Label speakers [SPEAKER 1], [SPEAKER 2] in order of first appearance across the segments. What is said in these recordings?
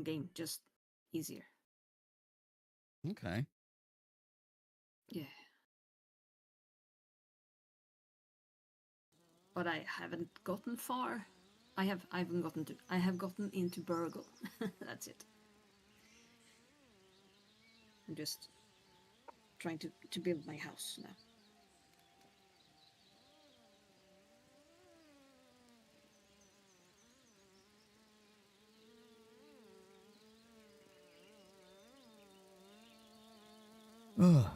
[SPEAKER 1] game, just easier.
[SPEAKER 2] Okay.
[SPEAKER 1] Yeah. But I haven't gotten far. I have gotten into Burgle. That's it. I'm just trying to build my house now.
[SPEAKER 2] Ugh.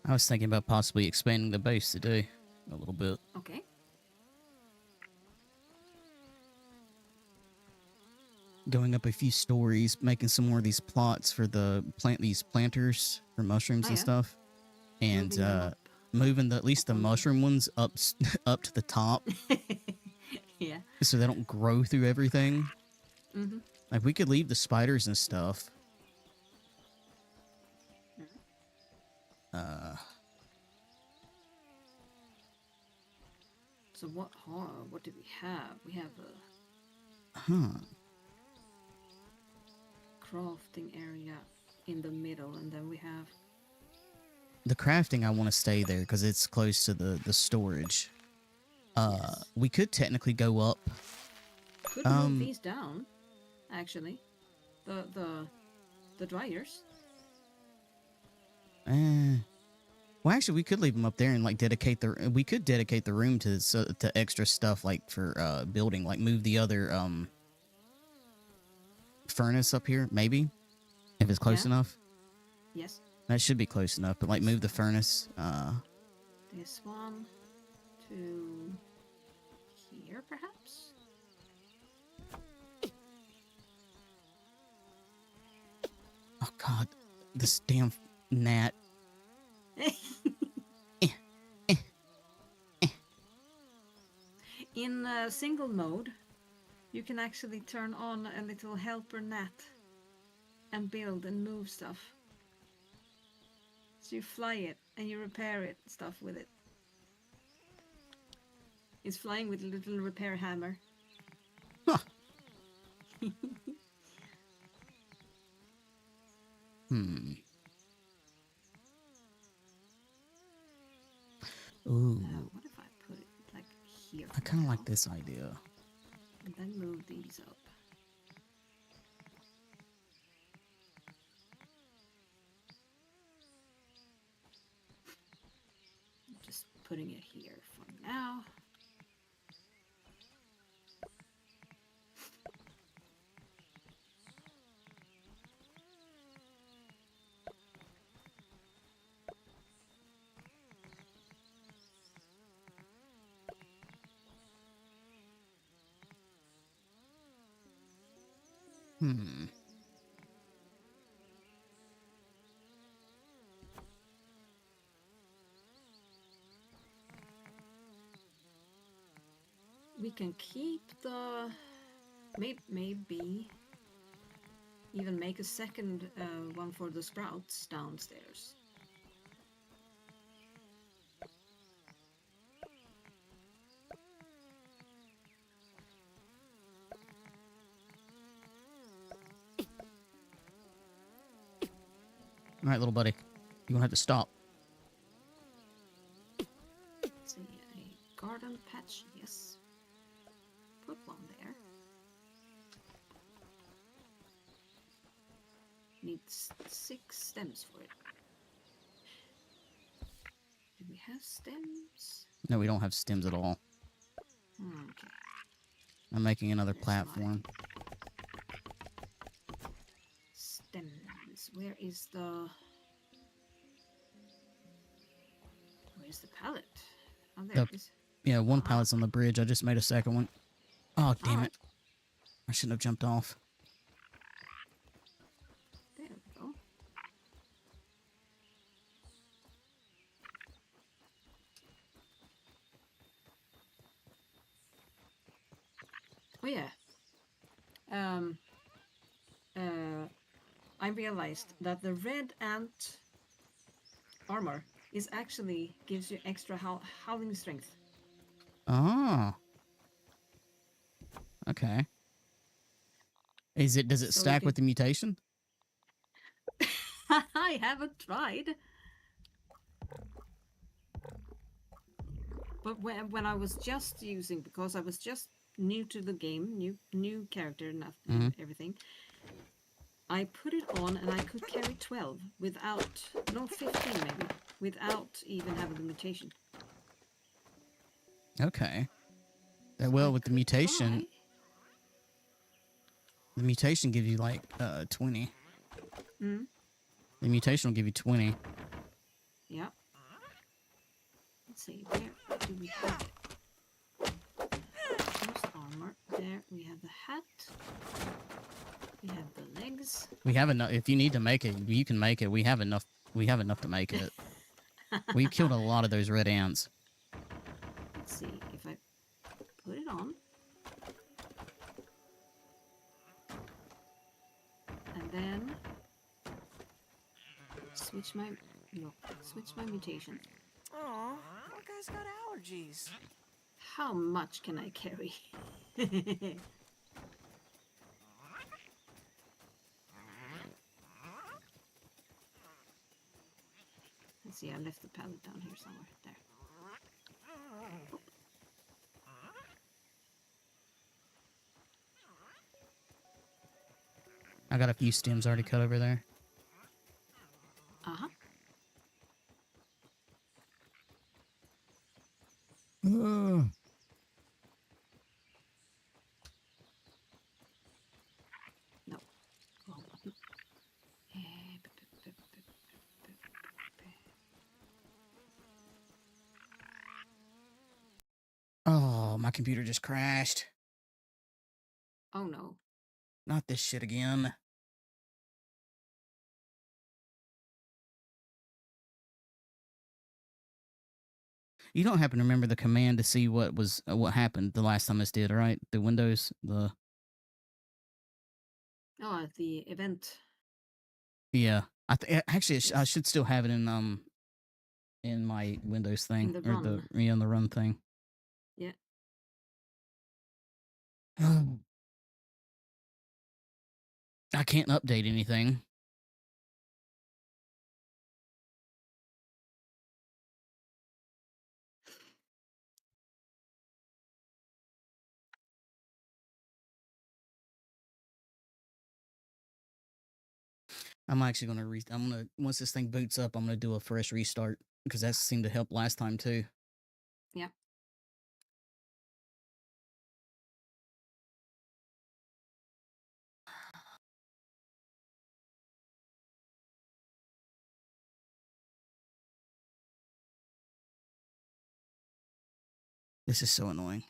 [SPEAKER 2] I was thinking about possibly expanding the base today a little bit.
[SPEAKER 1] Okay.
[SPEAKER 2] Going up a few stories, making some more of these plots for these planters for mushrooms and stuff, and moving at least the mushroom ones up up to the top.
[SPEAKER 1] Yeah.
[SPEAKER 2] So they don't grow through everything.
[SPEAKER 1] Mm-hmm.
[SPEAKER 2] Like we could leave the spiders and stuff.
[SPEAKER 1] So what do we have? We have a crafting area in the middle, and then we have
[SPEAKER 2] the crafting. I want to stay there because it's close to the storage.
[SPEAKER 1] yes.
[SPEAKER 2] We could technically go up.
[SPEAKER 1] Could move these down, actually. The dryers.
[SPEAKER 2] Well, actually, we could leave them up there and like dedicate the. We could dedicate the room to extra stuff like for building. Like move the other furnace up here, maybe, if it's close enough.
[SPEAKER 1] Yes.
[SPEAKER 2] That should be close enough. But like move the furnace.
[SPEAKER 1] This one to here, perhaps.
[SPEAKER 2] Oh God, this damn gnat.
[SPEAKER 1] In single mode, you can actually turn on a little helper gnat and build and move stuff. So you fly it and you repair it stuff with it. It's flying with a little repair hammer.
[SPEAKER 2] Huh. Ooh.
[SPEAKER 1] What if I put it like here?
[SPEAKER 2] I kind of like this idea.
[SPEAKER 1] And then move these up. Just putting it here for now. We can keep the maybe even make a second one for the sprouts downstairs.
[SPEAKER 2] All right, little buddy, you're gonna have to stop.
[SPEAKER 1] Let's see, a garden patch, yes. Put one there. Needs 6 stems for it. Do we have stems?
[SPEAKER 2] No, we don't have stems at all.
[SPEAKER 1] Okay.
[SPEAKER 2] I'm making another platform.
[SPEAKER 1] Stems. Where's the pallet? Oh, there it is.
[SPEAKER 2] Yeah, one pallet's on the bridge. I just made a second one. Oh, damn it. I shouldn't have jumped off.
[SPEAKER 1] There we go. Oh yeah. I realized that the red ant armor is actually gives you extra howling strength.
[SPEAKER 2] Oh. Okay. Does it
[SPEAKER 1] So you
[SPEAKER 2] stack
[SPEAKER 1] can.
[SPEAKER 2] with the mutation?
[SPEAKER 1] I haven't tried. But when I was just using, because I was just new to the game, new character and
[SPEAKER 2] Mm-hmm.
[SPEAKER 1] everything, I put it on and I could carry 12 without, no 15 maybe, without even having the mutation.
[SPEAKER 2] Okay.
[SPEAKER 1] So
[SPEAKER 2] Well,
[SPEAKER 1] I
[SPEAKER 2] with
[SPEAKER 1] could try.
[SPEAKER 2] the mutation gives you like 20.
[SPEAKER 1] Mm,
[SPEAKER 2] The mutation will give you 20.
[SPEAKER 1] yeah. Let's see, where do we have it? First armor. There we have the hat. We have the legs.
[SPEAKER 2] We have enough. If you need to make it, you can make it. We have enough. We have enough to make it. We've killed a lot of those red ants.
[SPEAKER 1] Let's see if I put it on. And then switch my mutation.
[SPEAKER 3] Aw, that guy's got allergies.
[SPEAKER 1] How much can I carry? Let's see, I left the pallet down here somewhere. There.
[SPEAKER 2] I got a few stems already cut over there.
[SPEAKER 1] Uh-huh. No. Wrong button.
[SPEAKER 2] Oh, my computer just crashed.
[SPEAKER 1] Oh no.
[SPEAKER 2] Not this shit again. You don't happen to remember the command to see what happened the last time this did, right? The Windows, the
[SPEAKER 1] The event.
[SPEAKER 2] yeah. Actually I should still have it in my Windows thing
[SPEAKER 1] In the
[SPEAKER 2] or
[SPEAKER 1] run.
[SPEAKER 2] in the run thing.
[SPEAKER 1] Yeah.
[SPEAKER 2] I can't update anything. I'm actually gonna once this thing boots up, I'm gonna do a fresh restart because that seemed to help last time too.
[SPEAKER 1] Yeah.
[SPEAKER 2] This is so annoying.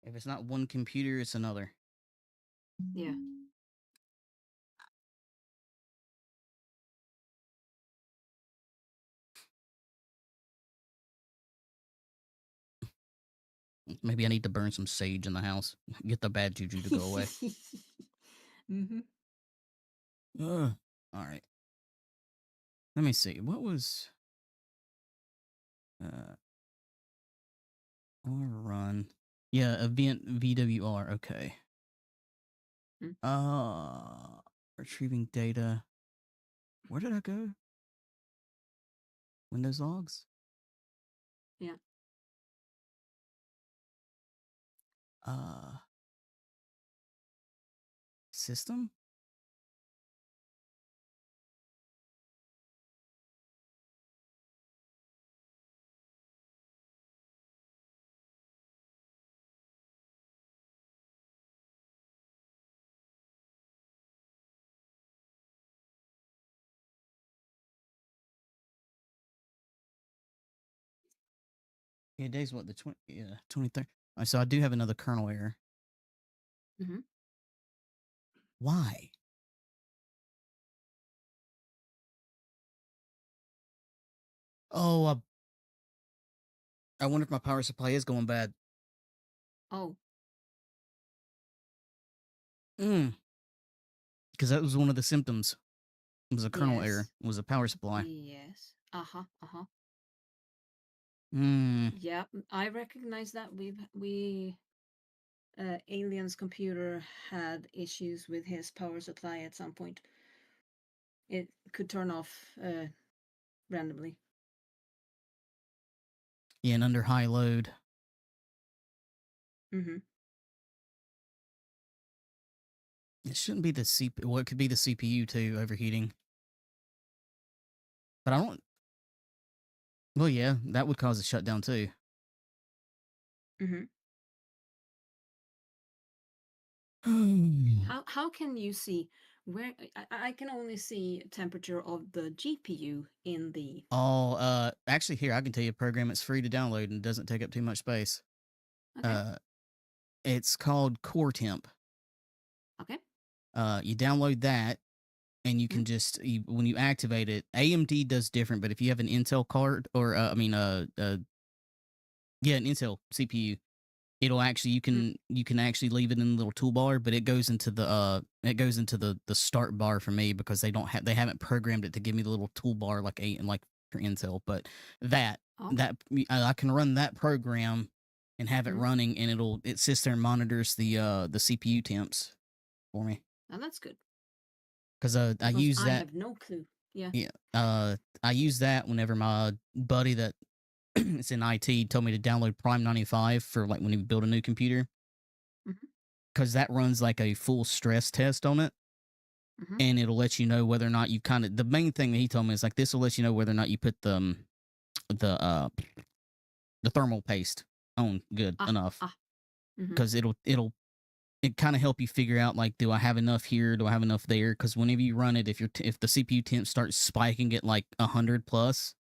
[SPEAKER 2] If it's not one computer, it's another.
[SPEAKER 1] Yeah.
[SPEAKER 2] Maybe I need to burn some sage in the house. Get the bad juju to go away.
[SPEAKER 1] Mm-hmm.
[SPEAKER 2] All right. Let me see. What was or run? Yeah, event VWR. Okay. Retrieving data. Where did I go? Windows logs?
[SPEAKER 1] Yeah.
[SPEAKER 2] System? Yeah, today's what, the 23rd. So I do have another kernel error.
[SPEAKER 1] Mm-hmm.
[SPEAKER 2] Why? Oh, I wonder if my power supply is going bad.
[SPEAKER 1] Oh.
[SPEAKER 2] Because that was one of the symptoms. It was a kernel
[SPEAKER 1] Yes.
[SPEAKER 2] error. It was a power supply.
[SPEAKER 1] Yes. Uh-huh. Uh-huh.
[SPEAKER 2] Hmm.
[SPEAKER 1] Yeah, I recognize that. Alien's computer had issues with his power supply at some point. It could turn off randomly.
[SPEAKER 2] Yeah, and under high load.
[SPEAKER 1] Mm-hmm.
[SPEAKER 2] It shouldn't be the CPU. Well, it could be the CPU too, overheating. But I don't. Well, yeah, that would cause a shutdown too.
[SPEAKER 1] Mm-hmm. How can you see where I can only see temperature of the GPU in the
[SPEAKER 2] Oh, actually, here I can tell you a program. It's free to download and doesn't take up too much space.
[SPEAKER 1] okay.
[SPEAKER 2] It's called Core Temp.
[SPEAKER 1] Okay.
[SPEAKER 2] You download that, and you can just when you activate it, AMD does different. But if you have an Intel card, or an Intel CPU, it'll actually you can actually leave it in the little toolbar, but it goes into the start bar for me because they haven't programmed it to give me the little toolbar like for Intel. But that I can run that program and have it running, and it sits there and monitors the CPU temps for me.
[SPEAKER 1] Oh, that's good.
[SPEAKER 2] Because I use that.
[SPEAKER 1] I have no clue. Yeah.
[SPEAKER 2] Yeah. I use that whenever my buddy that it's in IT told me to download Prime 95 for like when you build a new computer. Because that runs like a full stress test on it. And it'll let you know whether or not you the main thing that he told me is like, this will let you know whether or not you put the thermal paste on good enough. Because it kind of help you figure out like, do I have enough here? Do I have enough there? Because whenever you run it, if the CPU temp starts spiking at like 100 plus,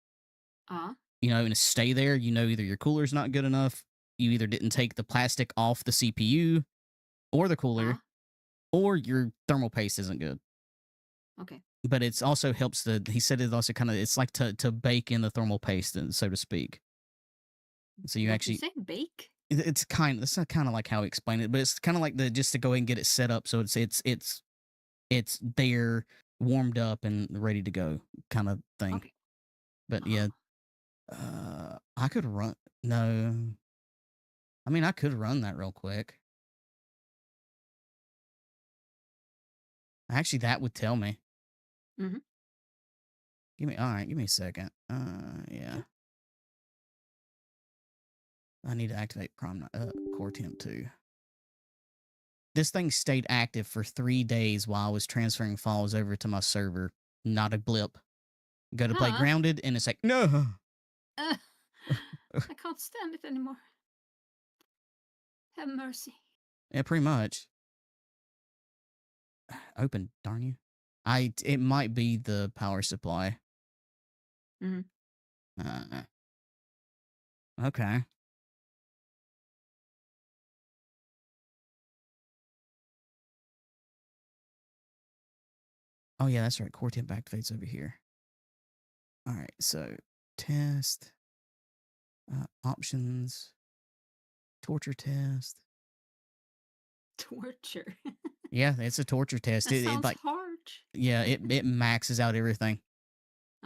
[SPEAKER 2] and stay there, either your cooler's not good enough, you either didn't take the plastic off the CPU or the cooler, or your thermal paste isn't good.
[SPEAKER 1] Okay.
[SPEAKER 2] But it's also helps he said it also it's like to bake in the thermal paste, so to speak. So you actually
[SPEAKER 1] say bake?
[SPEAKER 2] It's kind of like how he explained it, but it's kind of like just to go ahead and get it set up so it's there, warmed up and ready to go kind of thing.
[SPEAKER 1] Okay.
[SPEAKER 2] But yeah, I could run. No, I mean I could run that real quick. Actually, that would tell me. Give me a second. Yeah. I need to activate Core Temp 2. This thing stayed active for 3 days while I was transferring files over to my server. Not a blip. Go to play Grounded, and it's like, no.
[SPEAKER 1] I can't stand it anymore. Have mercy.
[SPEAKER 2] Yeah, pretty much. Open, darn you. It might be the power supply. Okay. Oh yeah, that's right. Core Temp activates over here. All right, so test, options, torture test.
[SPEAKER 1] Torture.
[SPEAKER 2] Yeah, it's a torture test.
[SPEAKER 1] That sounds hard.
[SPEAKER 2] Yeah, it maxes out everything.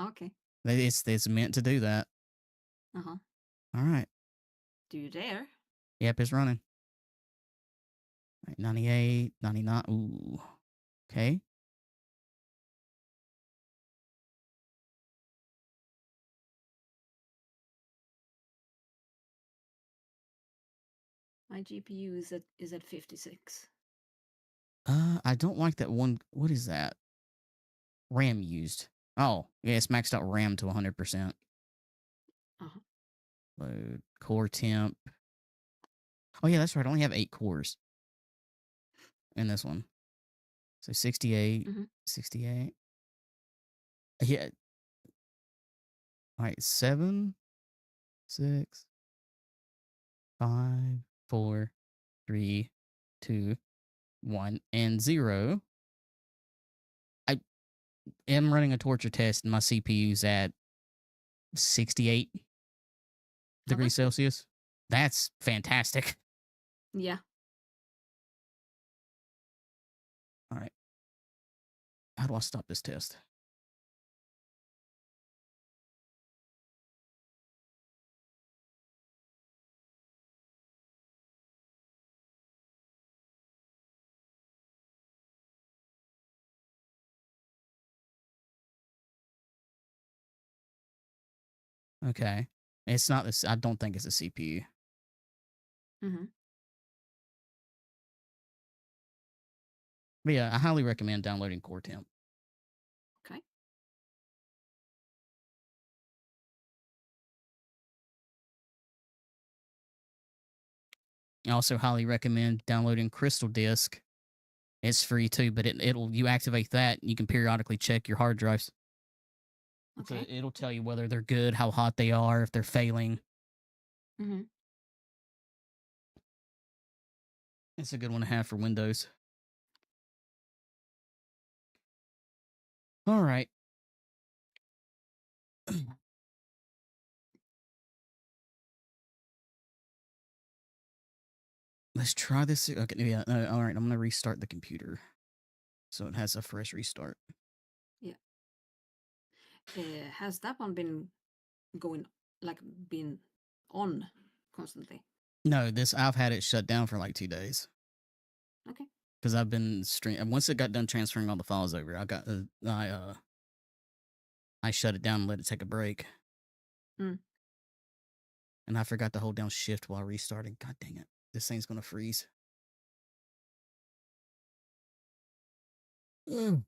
[SPEAKER 1] Okay.
[SPEAKER 2] It's meant to do that.
[SPEAKER 1] All
[SPEAKER 2] right.
[SPEAKER 1] Do you dare?
[SPEAKER 2] Yep, it's running. All right, 98, 99. Ooh. Okay.
[SPEAKER 1] My GPU is at 56.
[SPEAKER 2] I don't like that one. What is that? RAM used. Oh, yeah, it's maxed out RAM to 100%. Load core temp. Oh yeah, that's right. I only have 8 cores in this one. So 68, 68. Yeah. All right, 7, 6, 5, 4, 3, 2, 1, and 0. I am running a torture test, and my CPU's at 68 degrees Celsius. That's fantastic.
[SPEAKER 1] Yeah.
[SPEAKER 2] All right. How do I stop this test? Okay. It's not this. I don't think it's a CPU.
[SPEAKER 1] Mm-hmm.
[SPEAKER 2] But yeah, I highly recommend downloading Core Temp.
[SPEAKER 1] Okay.
[SPEAKER 2] I also highly recommend downloading Crystal Disk. It's free too, but it'll you activate that, you can periodically check your hard drives. So
[SPEAKER 1] Okay.
[SPEAKER 2] it'll tell you whether they're good, how hot they are, if they're failing.
[SPEAKER 1] Mm-hmm.
[SPEAKER 2] It's a good one to have for Windows. All right. Let's try this. Okay, yeah. All right, I'm gonna restart the computer, so it has a fresh restart.
[SPEAKER 1] Yeah. Has that one been going been on constantly?
[SPEAKER 2] No, I've had it shut down for like 2 days.
[SPEAKER 1] Okay.
[SPEAKER 2] Because I've been once it got done transferring all the files over, I shut it down and let it take a break.
[SPEAKER 1] Mm.
[SPEAKER 2] And I forgot to hold down shift while restarting. God dang it. This thing's gonna freeze. Mm.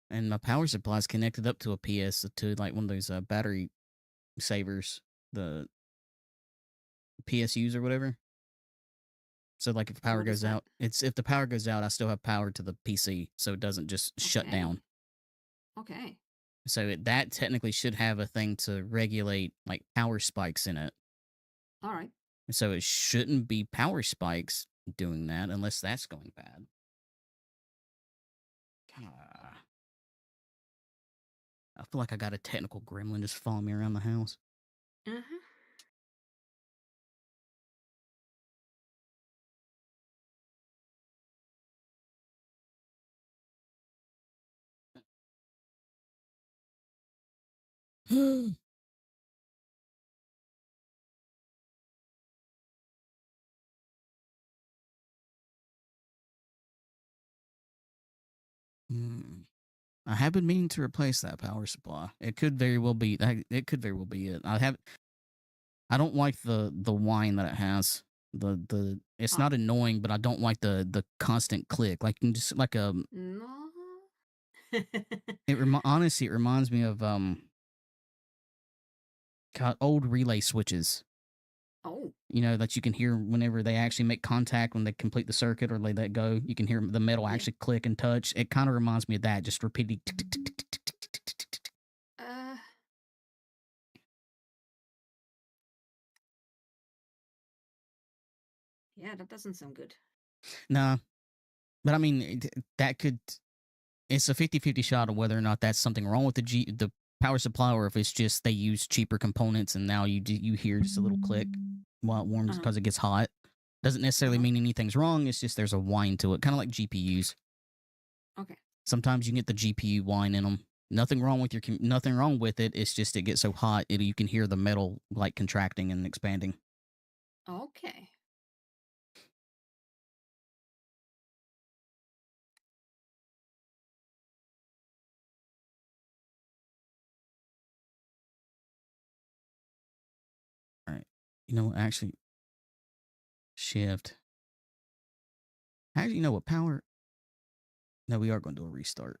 [SPEAKER 2] And my power supply is connected up to a to like one of those battery savers, the PSUs or whatever. So like if power
[SPEAKER 1] What is
[SPEAKER 2] goes
[SPEAKER 1] that?
[SPEAKER 2] out, if the power goes out, I still have power to the PC, so it doesn't just shut down.
[SPEAKER 1] Okay.
[SPEAKER 2] So that technically should have a thing to regulate like power spikes in it.
[SPEAKER 1] All right.
[SPEAKER 2] So it shouldn't be power spikes doing that unless that's going bad. I feel like I got a technical gremlin just following me around the house.
[SPEAKER 1] Uh-huh.
[SPEAKER 2] I have been meaning to replace that power supply. It could very well be. It could very well be it. I don't like the whine that it has. It's not annoying, but I don't like the constant click. Like you can just like a.
[SPEAKER 1] No.
[SPEAKER 2] Honestly, it reminds me of old relay switches.
[SPEAKER 1] Oh.
[SPEAKER 2] You know, that you can hear whenever they actually make contact when they complete the circuit or they let go. You can hear the metal actually click and touch. It kind of reminds me of that, just repeating.
[SPEAKER 1] Yeah, that doesn't sound good.
[SPEAKER 2] Nah, but I mean, that could. It's a 50-50 shot of whether or not that's something wrong with the power supply, or if it's just they use cheaper components and now you hear just a little click while it warms because it gets hot. Doesn't necessarily mean anything's wrong. It's just there's a whine to it, kind of like GPUs.
[SPEAKER 1] Okay.
[SPEAKER 2] Sometimes you can get the GPU whine in them. Nothing wrong with nothing wrong with it. It's just it gets so hot, you can hear the metal like contracting and expanding.
[SPEAKER 1] Okay.
[SPEAKER 2] All right. Actually, shift. Actually, you know what? Power. No, we are going to do a restart.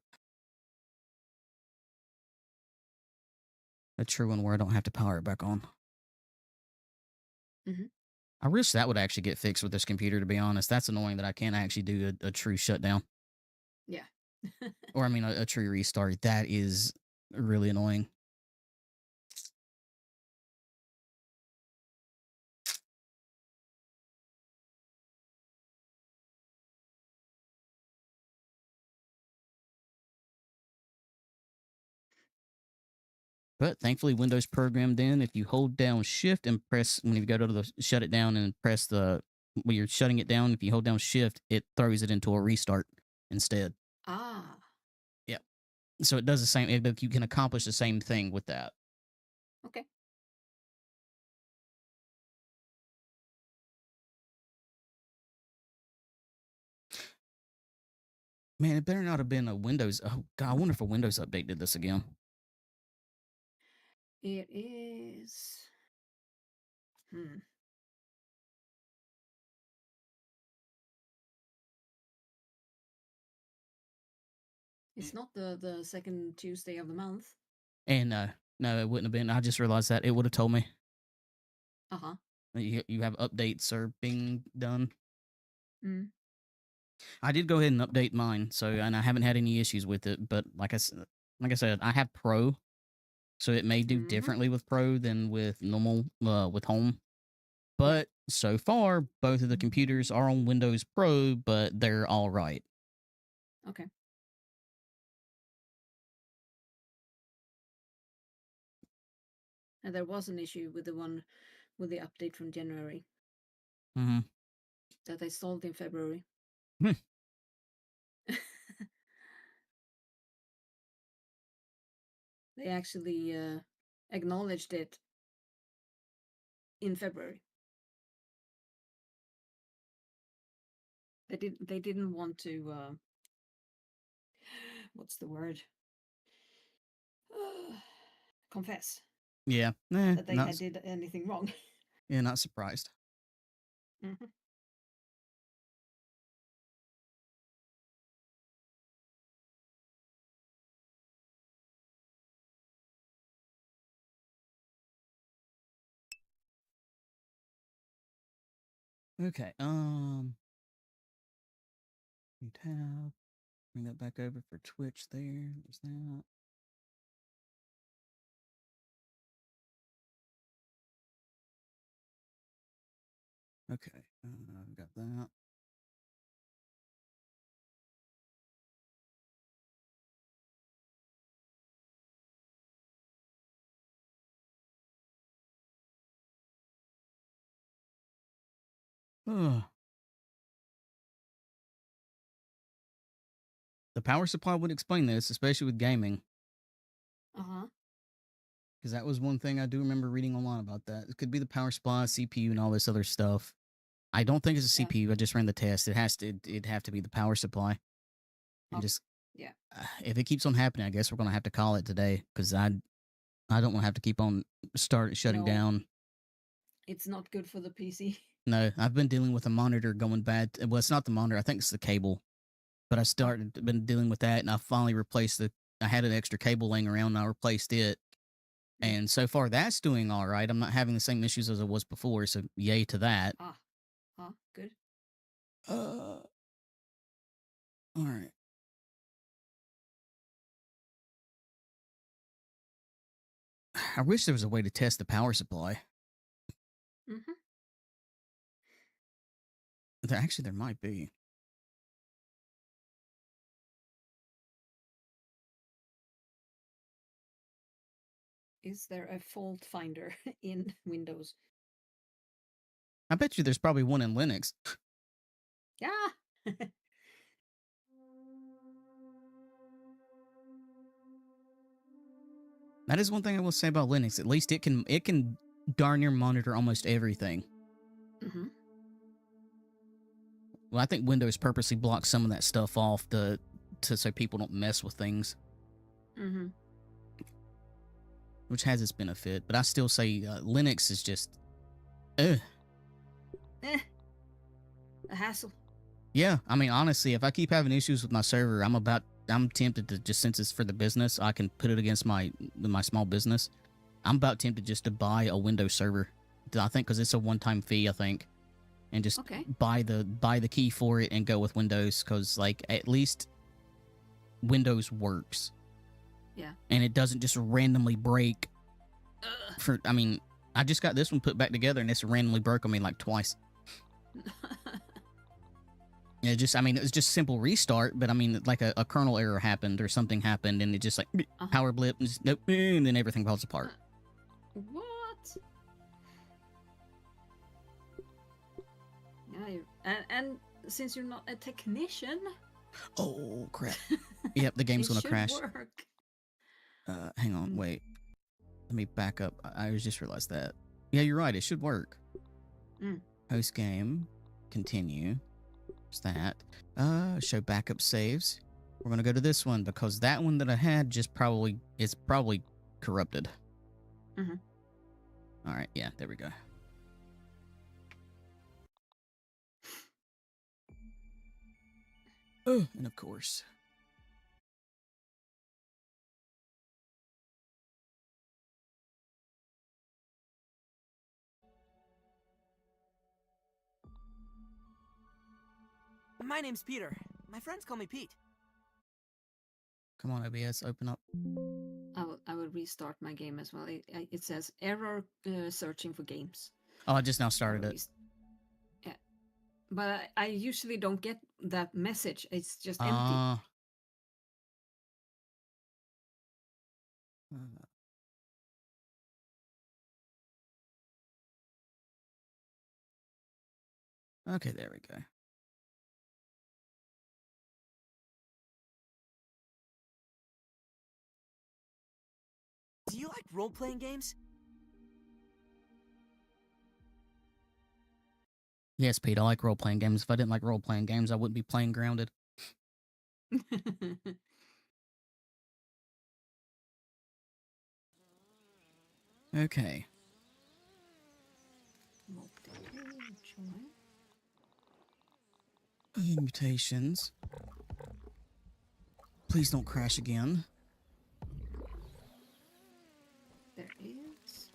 [SPEAKER 2] A true one where I don't have to power it back on. I wish that would actually get fixed with this computer, to be honest. That's annoying that I can't actually do a true shutdown.
[SPEAKER 1] Yeah.
[SPEAKER 2] Or, I mean, a true restart. That is really annoying. But thankfully, Windows programmed in. If you hold down Shift and press, when you go to the shut it down and press when you're shutting it down, if you hold down Shift, it throws it into a restart instead.
[SPEAKER 1] Ah.
[SPEAKER 2] Yep. So it does the same. You can accomplish the same thing with that.
[SPEAKER 1] Okay.
[SPEAKER 2] Man, it better not have been a Windows. Oh God, I wonder if a Windows update did this again.
[SPEAKER 1] It is. It's not the second Tuesday of the month.
[SPEAKER 2] And no, it wouldn't have been. I just realized that it would have told me.
[SPEAKER 1] Uh-huh.
[SPEAKER 2] You have updates are being done.
[SPEAKER 1] Mm.
[SPEAKER 2] I did go ahead and update mine, so and I haven't had any issues with it. But like I said, I have Pro, so it may do differently with Pro than with normal with Home. But so far, both of the computers are on Windows Pro, but they're all right.
[SPEAKER 1] Okay. And there was an issue with the one with the update from January
[SPEAKER 2] Mm-hmm.
[SPEAKER 1] that they solved in February. They actually acknowledged it in February. They didn't want to what's the word? Confess.
[SPEAKER 2] Yeah.
[SPEAKER 1] That they had did anything wrong.
[SPEAKER 2] Yeah, not surprised.
[SPEAKER 1] Mm-hmm.
[SPEAKER 2] Okay. New tab. Bring that back over for Twitch. There's that. Okay. Got that. Ugh. The power supply would explain this, especially with gaming.
[SPEAKER 1] Uh-huh.
[SPEAKER 2] Because that was one thing I do remember reading online about that. It could be the power supply, CPU, and all this other stuff. I don't think it's a CPU. I just ran the test. It'd have to be the power supply. And just if it keeps on happening, I guess we're gonna have to call it today because I don't want to have to keep on shutting down.
[SPEAKER 1] It's not good for the PC.
[SPEAKER 2] No, I've been dealing with a monitor going bad. Well, it's not the monitor. I think it's the cable. But been dealing with that, and I finally replaced I had an extra cable laying around, and I replaced it. And so far, that's doing all right. I'm not having the same issues as I was before, so yay to that.
[SPEAKER 1] Good.
[SPEAKER 2] All right. I wish there was a way to test the power supply.
[SPEAKER 1] Mm-hmm.
[SPEAKER 2] Actually, there might be.
[SPEAKER 1] Is there a fault finder in Windows?
[SPEAKER 2] I bet you there's probably one in Linux.
[SPEAKER 1] Yeah.
[SPEAKER 2] That is one thing I will say about Linux. At least it can darn near monitor almost everything.
[SPEAKER 1] Mm-hmm.
[SPEAKER 2] Well, I think Windows purposely blocks some of that stuff off so people don't mess with things.
[SPEAKER 1] Mm-hmm.
[SPEAKER 2] Which has its benefit, but I still say Linux is just,
[SPEAKER 1] a hassle.
[SPEAKER 2] Yeah, I mean, honestly, if I keep having issues with my server, I'm tempted to just, since it's for the business, I can put it against my small business. I'm about tempted just to buy a Windows server. I think because it's a one-time fee, I think, and just buy the key for it and go with Windows because like at least Windows works.
[SPEAKER 1] Yeah.
[SPEAKER 2] And it doesn't just randomly break. I mean, I just got this one put back together and it's randomly broke on me like twice. It was just simple restart, but I mean, like a kernel error happened or something happened and it just like power blip and, nope, and then everything falls apart.
[SPEAKER 1] What? Yeah, and since you're not a technician.
[SPEAKER 2] Oh crap! Yep, the game's gonna crash.
[SPEAKER 1] Work.
[SPEAKER 2] Hang on, wait. Let me back up. I just realized that. Yeah, you're right. It should work. Host game. Continue. What's that? Show backup saves. We're gonna go to this one because that one that I had just probably is probably corrupted.
[SPEAKER 1] Mhm.
[SPEAKER 2] All right, yeah, there we go. Oh, and of course.
[SPEAKER 3] My name's Peter. My friends call me Pete.
[SPEAKER 2] Come on, OBS, open up.
[SPEAKER 1] I will restart my game as well. It says error searching for games.
[SPEAKER 2] Oh, I just now started it.
[SPEAKER 1] Yeah, but I usually don't get that message. It's just empty.
[SPEAKER 2] Okay, there we go.
[SPEAKER 3] Do you like role-playing games?
[SPEAKER 2] Yes, Pete, I like role-playing games. If I didn't like role-playing games, I wouldn't be playing Grounded. Okay. Mutations. Please don't crash again.
[SPEAKER 1] There is.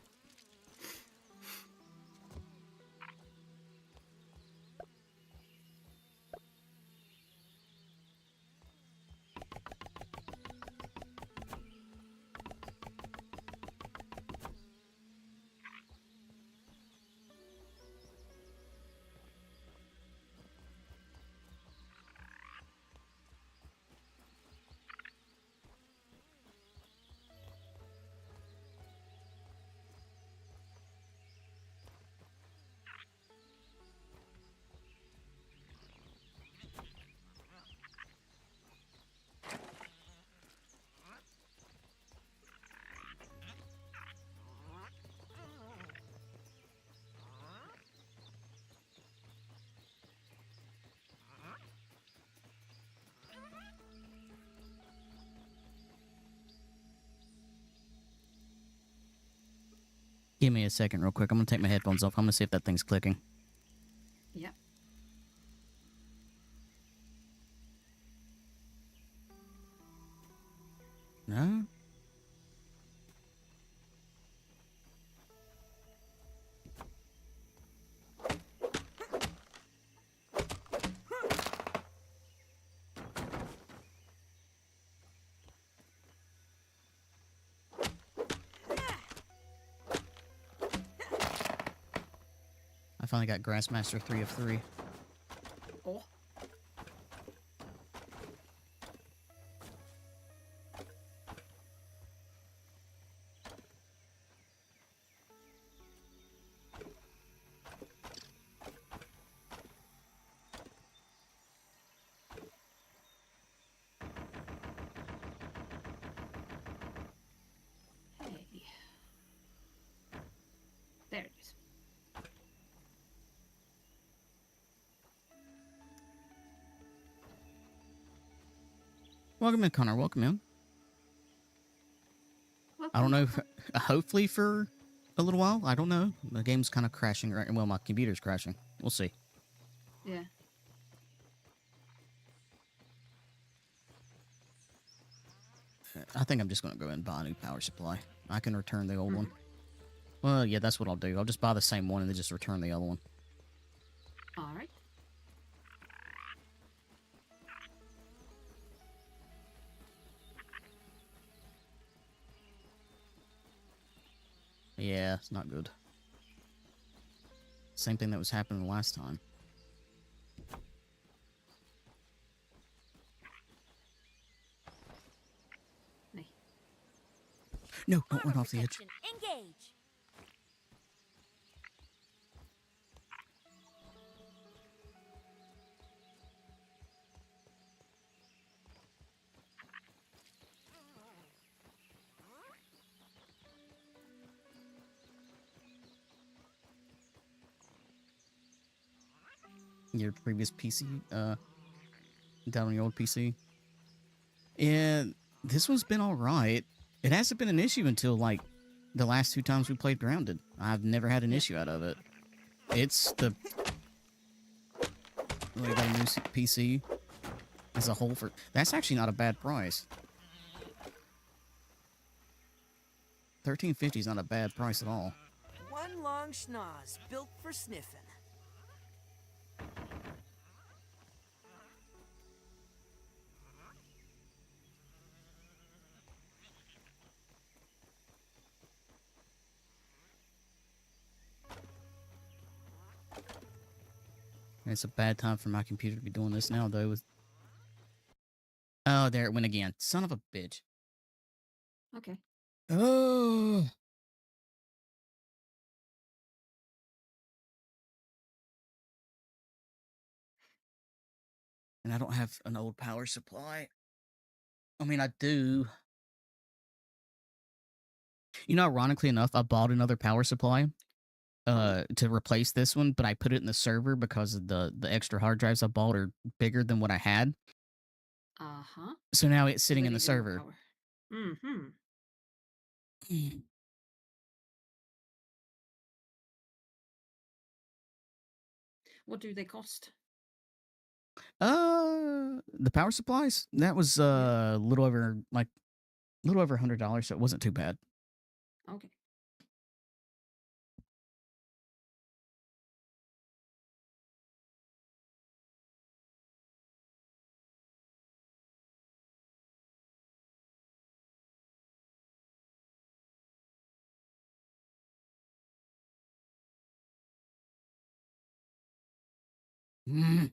[SPEAKER 2] Give me a second real quick. I'm going to take my headphones off. I'm going to see if that thing's clicking.
[SPEAKER 1] Yeah.
[SPEAKER 2] No? I finally got Grassmaster 3 of 3.
[SPEAKER 1] Oh. Hey. There it is.
[SPEAKER 2] Welcome in, Connor. Welcome in.
[SPEAKER 1] Welcome.
[SPEAKER 2] I don't know if, hopefully for a little while. I don't know. The game's kind of crashing right. Well, my computer's crashing. We'll see.
[SPEAKER 1] Yeah.
[SPEAKER 2] I think I'm just going to go and buy a new power supply. I can return the old one. Well, yeah, that's what I'll do. I'll just buy the same one and then just return the other one.
[SPEAKER 1] All right.
[SPEAKER 2] Yeah, it's not good. Same thing that was happening last time. No, don't run off the edge.
[SPEAKER 4] Engage.
[SPEAKER 2] Your previous PC, down on your old PC. This one's been all right. It hasn't been an issue until like the last 2 times we played Grounded. I've never had an issue out of it. It's the really got a new PC as a whole for that's actually not a bad price. $13.50 is not a bad price at all.
[SPEAKER 3] One long schnoz built for sniffing.
[SPEAKER 2] It's a bad time for my computer to be doing this now, though. Oh, there it went again. Son of a bitch.
[SPEAKER 1] Okay.
[SPEAKER 2] Oh. And I don't have an old power supply. I mean, I do. You know, ironically enough, I bought another power supply to replace this one, but I put it in the server because of the extra hard drives I bought are bigger than what I had.
[SPEAKER 1] Uh-huh.
[SPEAKER 2] So now it's sitting in the server.
[SPEAKER 1] Mm-hmm. What do they cost?
[SPEAKER 2] The power supplies? That was a little over $100, so it wasn't too bad.
[SPEAKER 1] Okay.
[SPEAKER 2] Mm.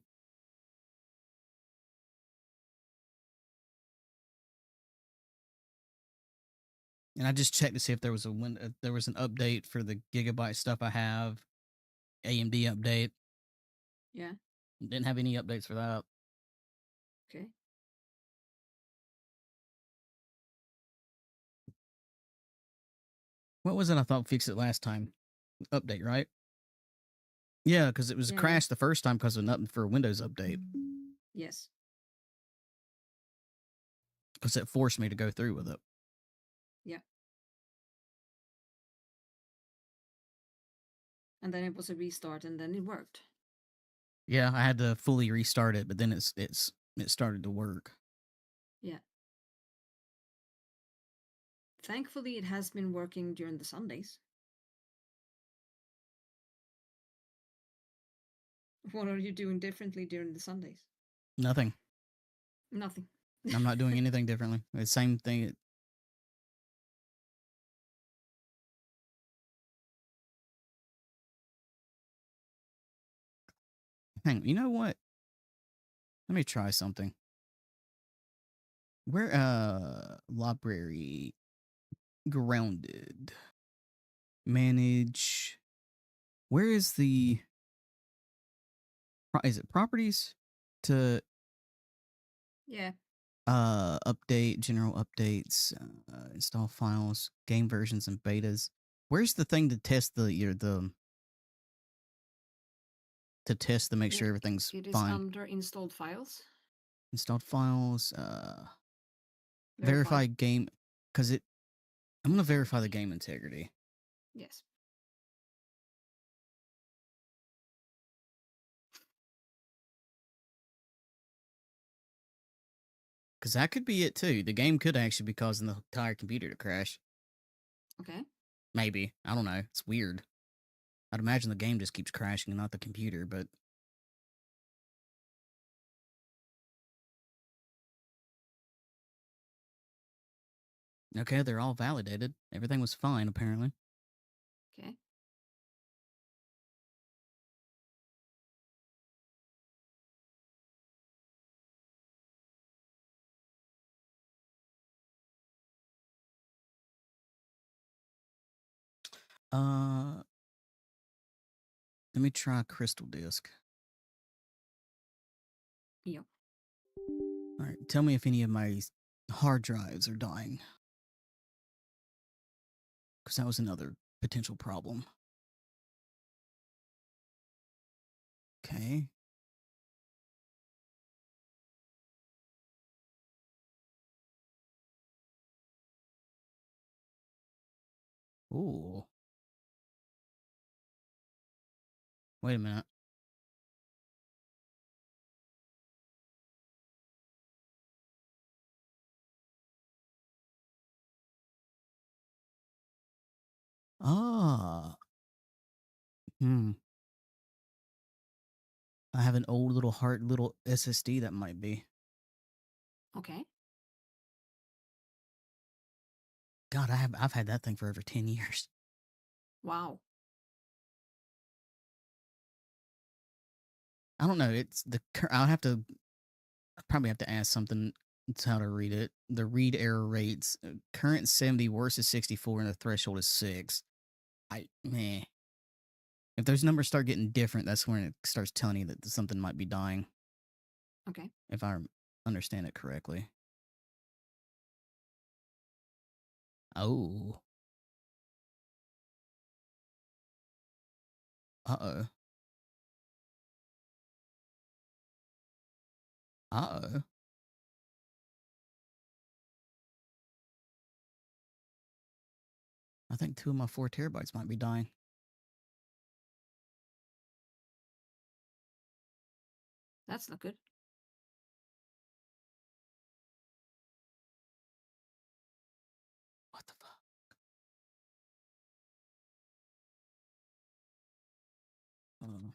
[SPEAKER 2] And I just checked to see if there was there was an update for the gigabyte stuff I have. AMD update.
[SPEAKER 1] Yeah.
[SPEAKER 2] Didn't have any updates for that.
[SPEAKER 1] Okay.
[SPEAKER 2] What was it I thought fixed it last time? Update, right? Yeah, because it was crashed the first time because of nothing for a Windows update.
[SPEAKER 1] Yes.
[SPEAKER 2] Because it forced me to go through with it.
[SPEAKER 1] Yeah. And then it was a restart, and then it worked.
[SPEAKER 2] Yeah, I had to fully restart it, but then it started to work.
[SPEAKER 1] Yeah. Thankfully, it has been working during the Sundays. What are you doing differently during the Sundays?
[SPEAKER 2] Nothing.
[SPEAKER 1] Nothing.
[SPEAKER 2] I'm not doing anything differently. The same thing. Hang on, you know what? Let me try something. Where, library, grounded, manage. Where is the, is it properties to,
[SPEAKER 1] Yeah.
[SPEAKER 2] update, general updates, install files, game versions and betas. Where's the thing to test to test to make sure everything's
[SPEAKER 1] It is
[SPEAKER 2] fine?
[SPEAKER 1] under installed files.
[SPEAKER 2] Installed files, verify game, because I'm going to verify the game integrity.
[SPEAKER 1] Yes.
[SPEAKER 2] Because that could be it too. The game could actually be causing the entire computer to crash.
[SPEAKER 1] Okay.
[SPEAKER 2] Maybe. I don't know. It's weird. I'd imagine the game just keeps crashing and not the computer, but... Okay, they're all validated. Everything was fine, apparently.
[SPEAKER 1] Okay.
[SPEAKER 2] Let me try Crystal Disk.
[SPEAKER 1] Yep.
[SPEAKER 2] Alright, tell me if any of my hard drives are dying. Because that was another potential problem. Okay. Ooh. Wait a minute. Ah. Hmm. I have an old little heart little SSD that might be.
[SPEAKER 1] Okay.
[SPEAKER 2] God, I've had that thing for over 10 years.
[SPEAKER 1] Wow.
[SPEAKER 2] I don't know. It's the I'll probably have to ask something to how to read it. The read error rates current 70, worst is 64, and the threshold is 6. Meh. If those numbers start getting different, that's when it starts telling you that something might be dying.
[SPEAKER 1] Okay.
[SPEAKER 2] If I understand it correctly. Oh. Uh-oh. Uh-oh. I think 2 of my 4 terabytes might be dying.
[SPEAKER 1] That's not good.
[SPEAKER 2] What the fuck? Hold on.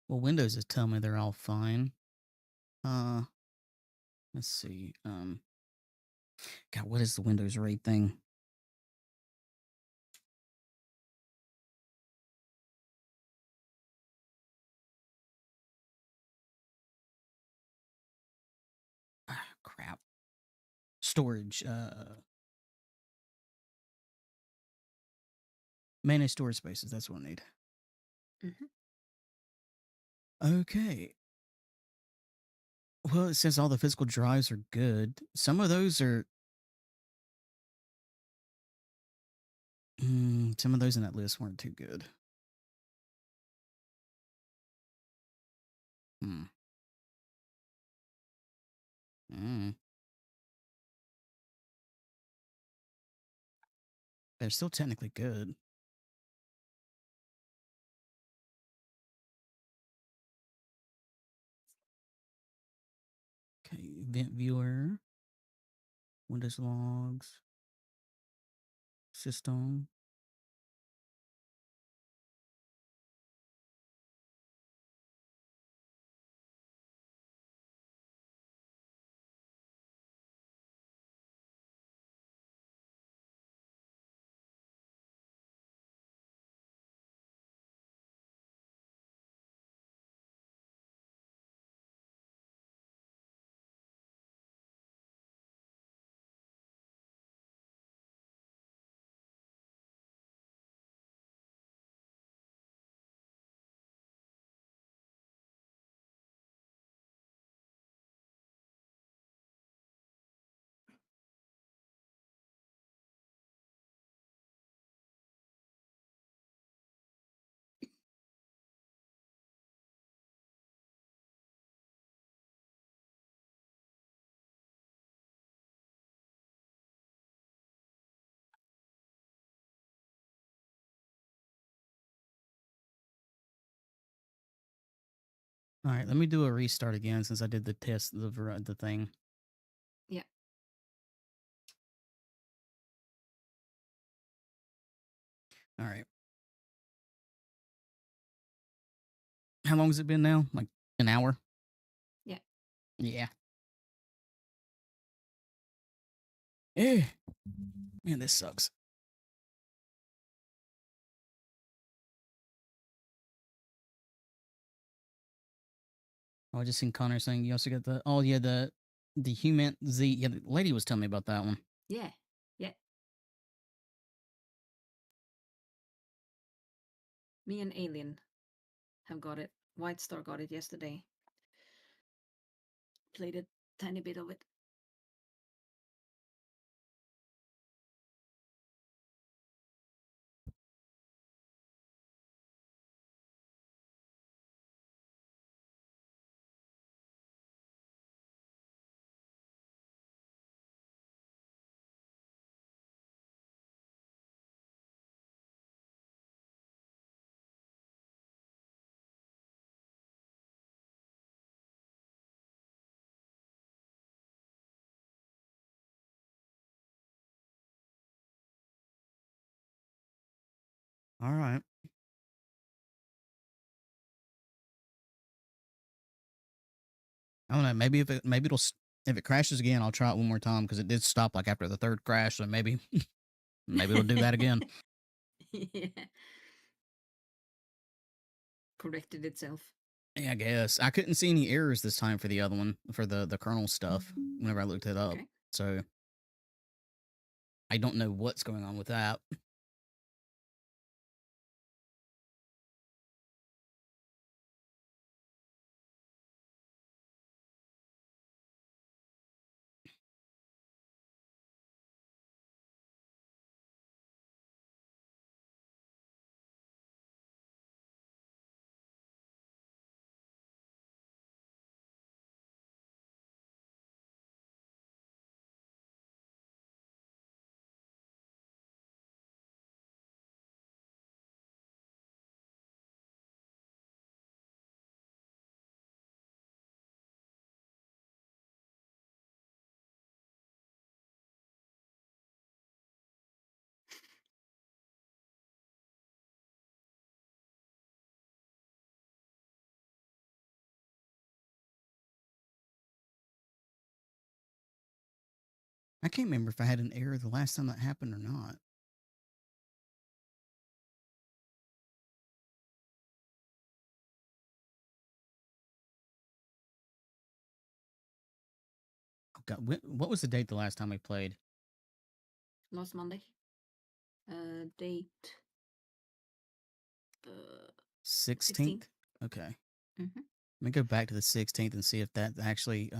[SPEAKER 2] Well, Windows is telling me they're all fine. Let's see. God, what is the Windows rate thing? Ah, crap. Storage. Manage storage spaces. That's what I need.
[SPEAKER 1] Mm-hmm.
[SPEAKER 2] Okay. Well, it says all the physical drives are good. Some of those are. Some of those in that list weren't too good. Hmm. Mm. They're still technically good. Okay, event viewer, Windows logs, system. All right, let me do a restart again since I did the test, the thing.
[SPEAKER 1] Yeah.
[SPEAKER 2] All right. How long has it been now? Like an hour?
[SPEAKER 1] Yeah.
[SPEAKER 2] Yeah. Eh. Man, this sucks. Oh, I just seen Connor saying you also got the the human Z. Yeah, the lady was telling me about that one.
[SPEAKER 1] Yeah. Yeah. Me and Alien have got it. White Star got it yesterday. Played a tiny bit of it.
[SPEAKER 2] All right. I don't know. Maybe if if it crashes again, I'll try it one more time because it did stop like after the third crash. So maybe it'll do that again.
[SPEAKER 1] Yeah. Corrected itself.
[SPEAKER 2] Yeah, I guess I couldn't see any errors this time for the other one for the kernel stuff whenever I looked it up.
[SPEAKER 1] Okay.
[SPEAKER 2] So I don't know what's going on with that. I can't remember if I had an error the last time that happened or not. Oh God, what was the date the last time we played?
[SPEAKER 1] Last Monday. Date.
[SPEAKER 2] 16th. Okay.
[SPEAKER 1] Mm-hmm.
[SPEAKER 2] Let me go back to the 16th and see if that actually.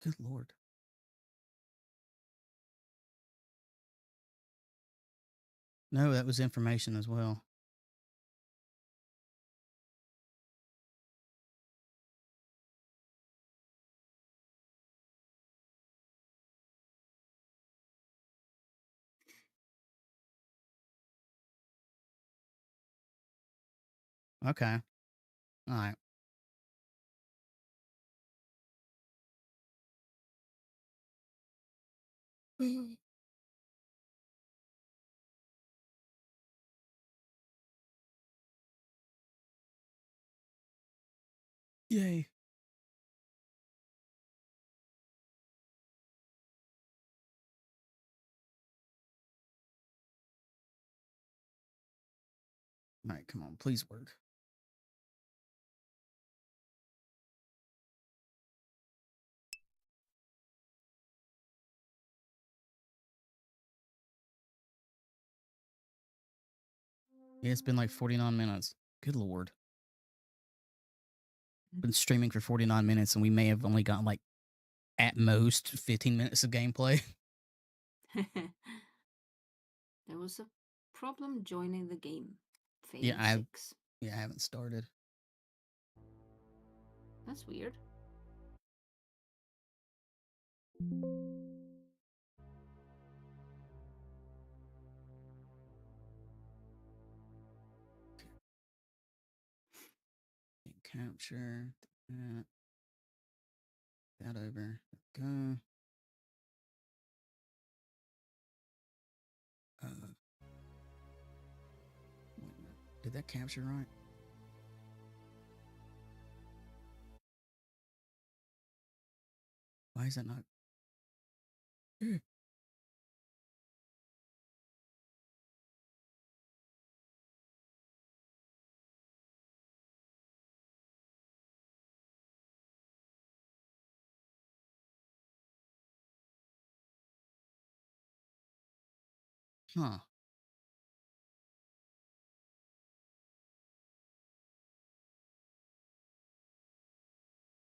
[SPEAKER 2] Good Lord. No, that was information as well. Okay. All right. Yay. All right, come on, please work. Yeah, it's been like 49 minutes. Good Lord. Been streaming for 49 minutes and we may have only got like at most 15 minutes of gameplay.
[SPEAKER 1] There was a problem joining the game. Phase
[SPEAKER 2] Yeah,
[SPEAKER 1] 6.
[SPEAKER 2] I haven't started.
[SPEAKER 1] That's weird.
[SPEAKER 2] Capture that over. Go. Wait a minute. Did that capture right? Why is that not? Huh.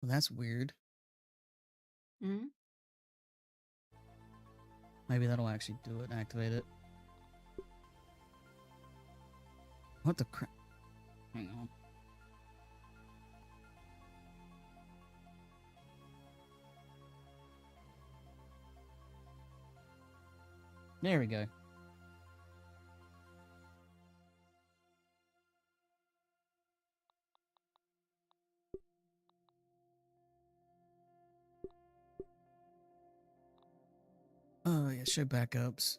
[SPEAKER 2] Well, that's weird.
[SPEAKER 1] Mm-hmm.
[SPEAKER 2] Maybe that'll actually do it. Activate it. What the crap? Hang on. There we go. Yeah, show backups.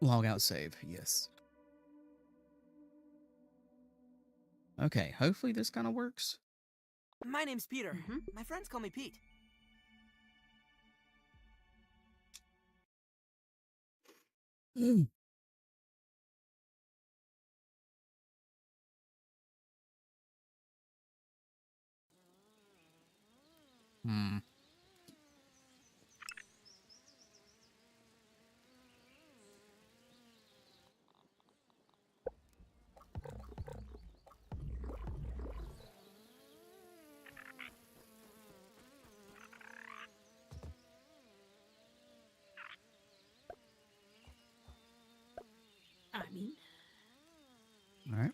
[SPEAKER 2] Log out save, yes. Okay, hopefully this kind of works.
[SPEAKER 3] My name's Peter.
[SPEAKER 1] Mhm.
[SPEAKER 3] My friends call me Pete.
[SPEAKER 2] Mm. Hmm.
[SPEAKER 1] I mean,
[SPEAKER 2] All right.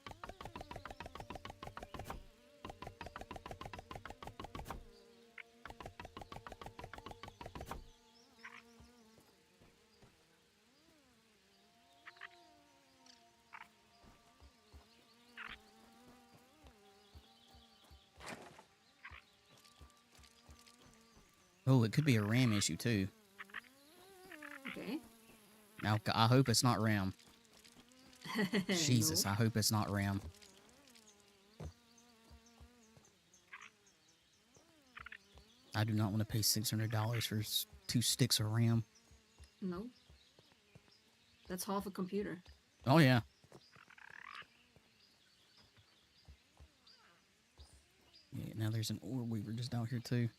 [SPEAKER 2] Oh, it could be a RAM issue too.
[SPEAKER 1] okay.
[SPEAKER 2] Now, I hope it's not RAM. Jesus,
[SPEAKER 1] No.
[SPEAKER 2] I hope it's not RAM. I do not want to pay $600 for 2 sticks of RAM.
[SPEAKER 1] No. That's half a computer.
[SPEAKER 2] Oh, yeah. Yeah, now there's an ore weaver just out here too.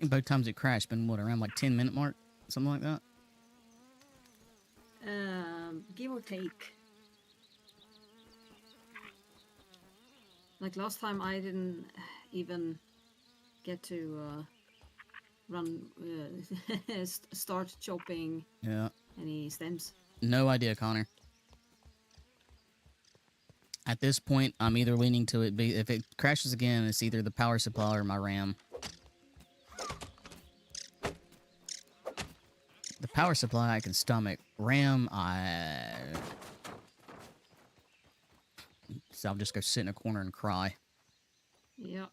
[SPEAKER 2] Both times it crashed, been what, around like 10-minute mark? Something like that?
[SPEAKER 1] Give or take. Like last time, I didn't even get to run, start chopping
[SPEAKER 2] Yeah.
[SPEAKER 1] any stems.
[SPEAKER 2] No idea, Connor. At this point, I'm either leaning to it be if it crashes again, it's either the power supply or my RAM. The power supply I can stomach. RAM, so I'll just go sit in a corner and cry.
[SPEAKER 1] Yeah.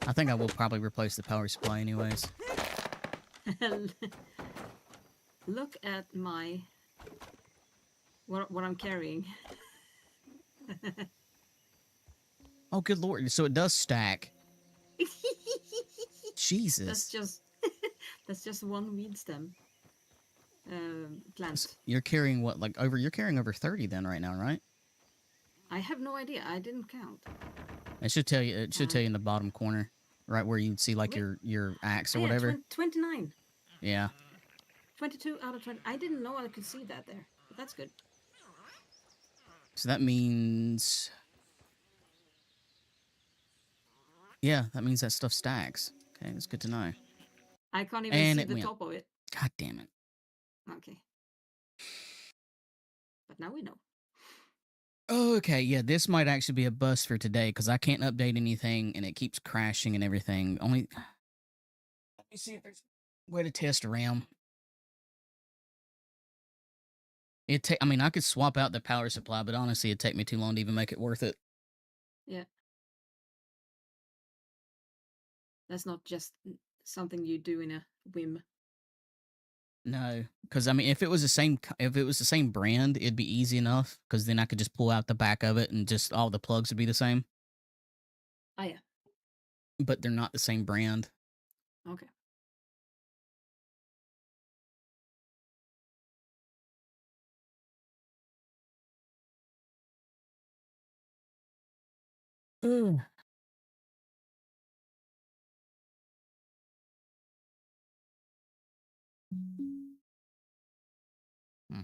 [SPEAKER 2] I think I will probably replace the power supply anyways.
[SPEAKER 1] Look at my what I'm carrying.
[SPEAKER 2] Oh, good lord. So it does stack. Jesus.
[SPEAKER 1] That's just one weed stem plant.
[SPEAKER 2] So you're carrying what, like you're carrying over 30 then right now, right?
[SPEAKER 1] I have no idea. I didn't count.
[SPEAKER 2] It should tell you in the bottom corner, right where you'd see like
[SPEAKER 1] Wait.
[SPEAKER 2] your axe or
[SPEAKER 1] Oh, yeah,
[SPEAKER 2] whatever.
[SPEAKER 1] 29.
[SPEAKER 2] Yeah.
[SPEAKER 1] 22 out of 20. I didn't know I could see that there. But that's good.
[SPEAKER 2] So that means, yeah, that means that stuff stacks. Okay, that's good to know.
[SPEAKER 1] I can't even
[SPEAKER 2] And
[SPEAKER 1] see
[SPEAKER 2] it
[SPEAKER 1] the
[SPEAKER 2] went.
[SPEAKER 1] top of it.
[SPEAKER 2] God damn it.
[SPEAKER 1] Okay. But now we know.
[SPEAKER 2] Okay, yeah, this might actually be a bust for today because I can't update anything and it keeps crashing and everything. Let me see if there's a way to test RAM. I mean, I could swap out the power supply, but honestly, it'd take me too long to even make it worth it.
[SPEAKER 1] Yeah. That's not just something you do in a whim.
[SPEAKER 2] No, because I mean, if it was the same brand, it'd be easy enough. Because then I could just pull out the back of it, and just all the plugs would be the same.
[SPEAKER 1] Ah, yeah.
[SPEAKER 2] But they're not the same brand.
[SPEAKER 1] Okay.
[SPEAKER 2] Ugh. Hmm.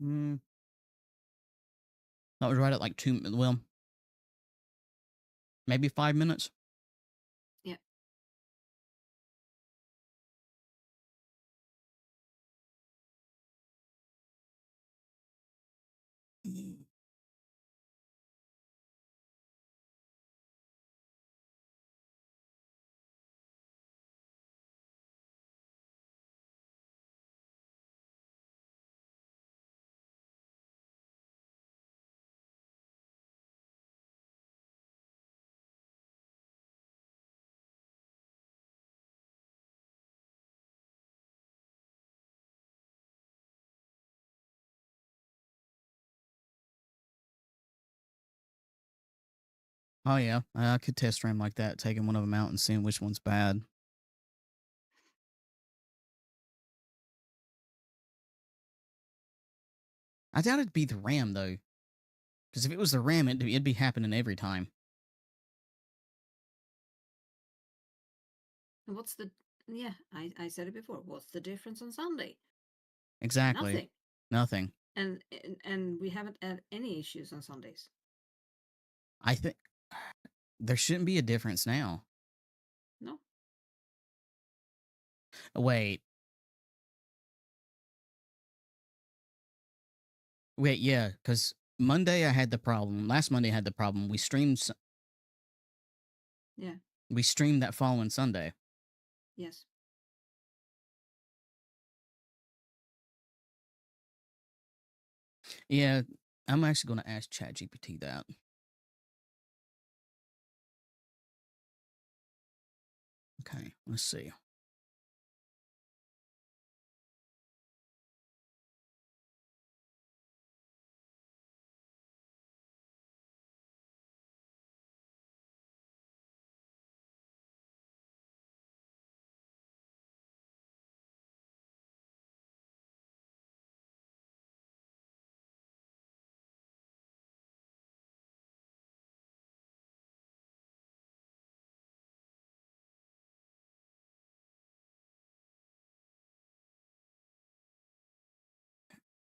[SPEAKER 2] Mm. That was right at like well, maybe 5 minutes.
[SPEAKER 1] Yeah.
[SPEAKER 2] Oh yeah, I could test RAM like that, taking one of them out and seeing which one's bad. I doubt it'd be the RAM though, because if it was the RAM, it'd be happening every time.
[SPEAKER 1] And what's the? Yeah, I said it before. What's the difference on Sunday?
[SPEAKER 2] Exactly. Nothing.
[SPEAKER 1] And we haven't had any issues on Sundays.
[SPEAKER 2] I think there shouldn't be a difference now.
[SPEAKER 1] No.
[SPEAKER 2] Wait. Wait, yeah, because Monday I had the problem. Last Monday I had the problem.
[SPEAKER 1] Yeah.
[SPEAKER 2] We streamed that following Sunday.
[SPEAKER 1] Yes.
[SPEAKER 2] Yeah, I'm actually going to ask ChatGPT that. Okay, let's see.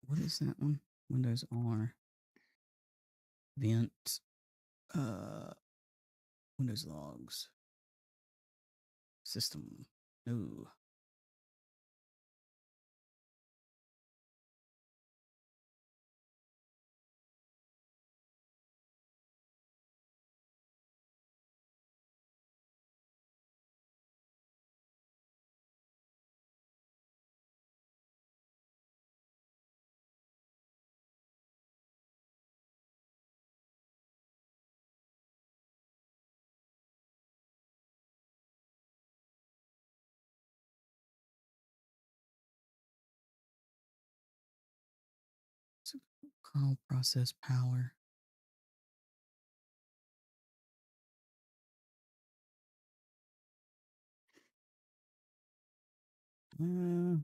[SPEAKER 2] What is that one? Windows R. Vent. Windows logs. System. No. Kernel process power. Uh,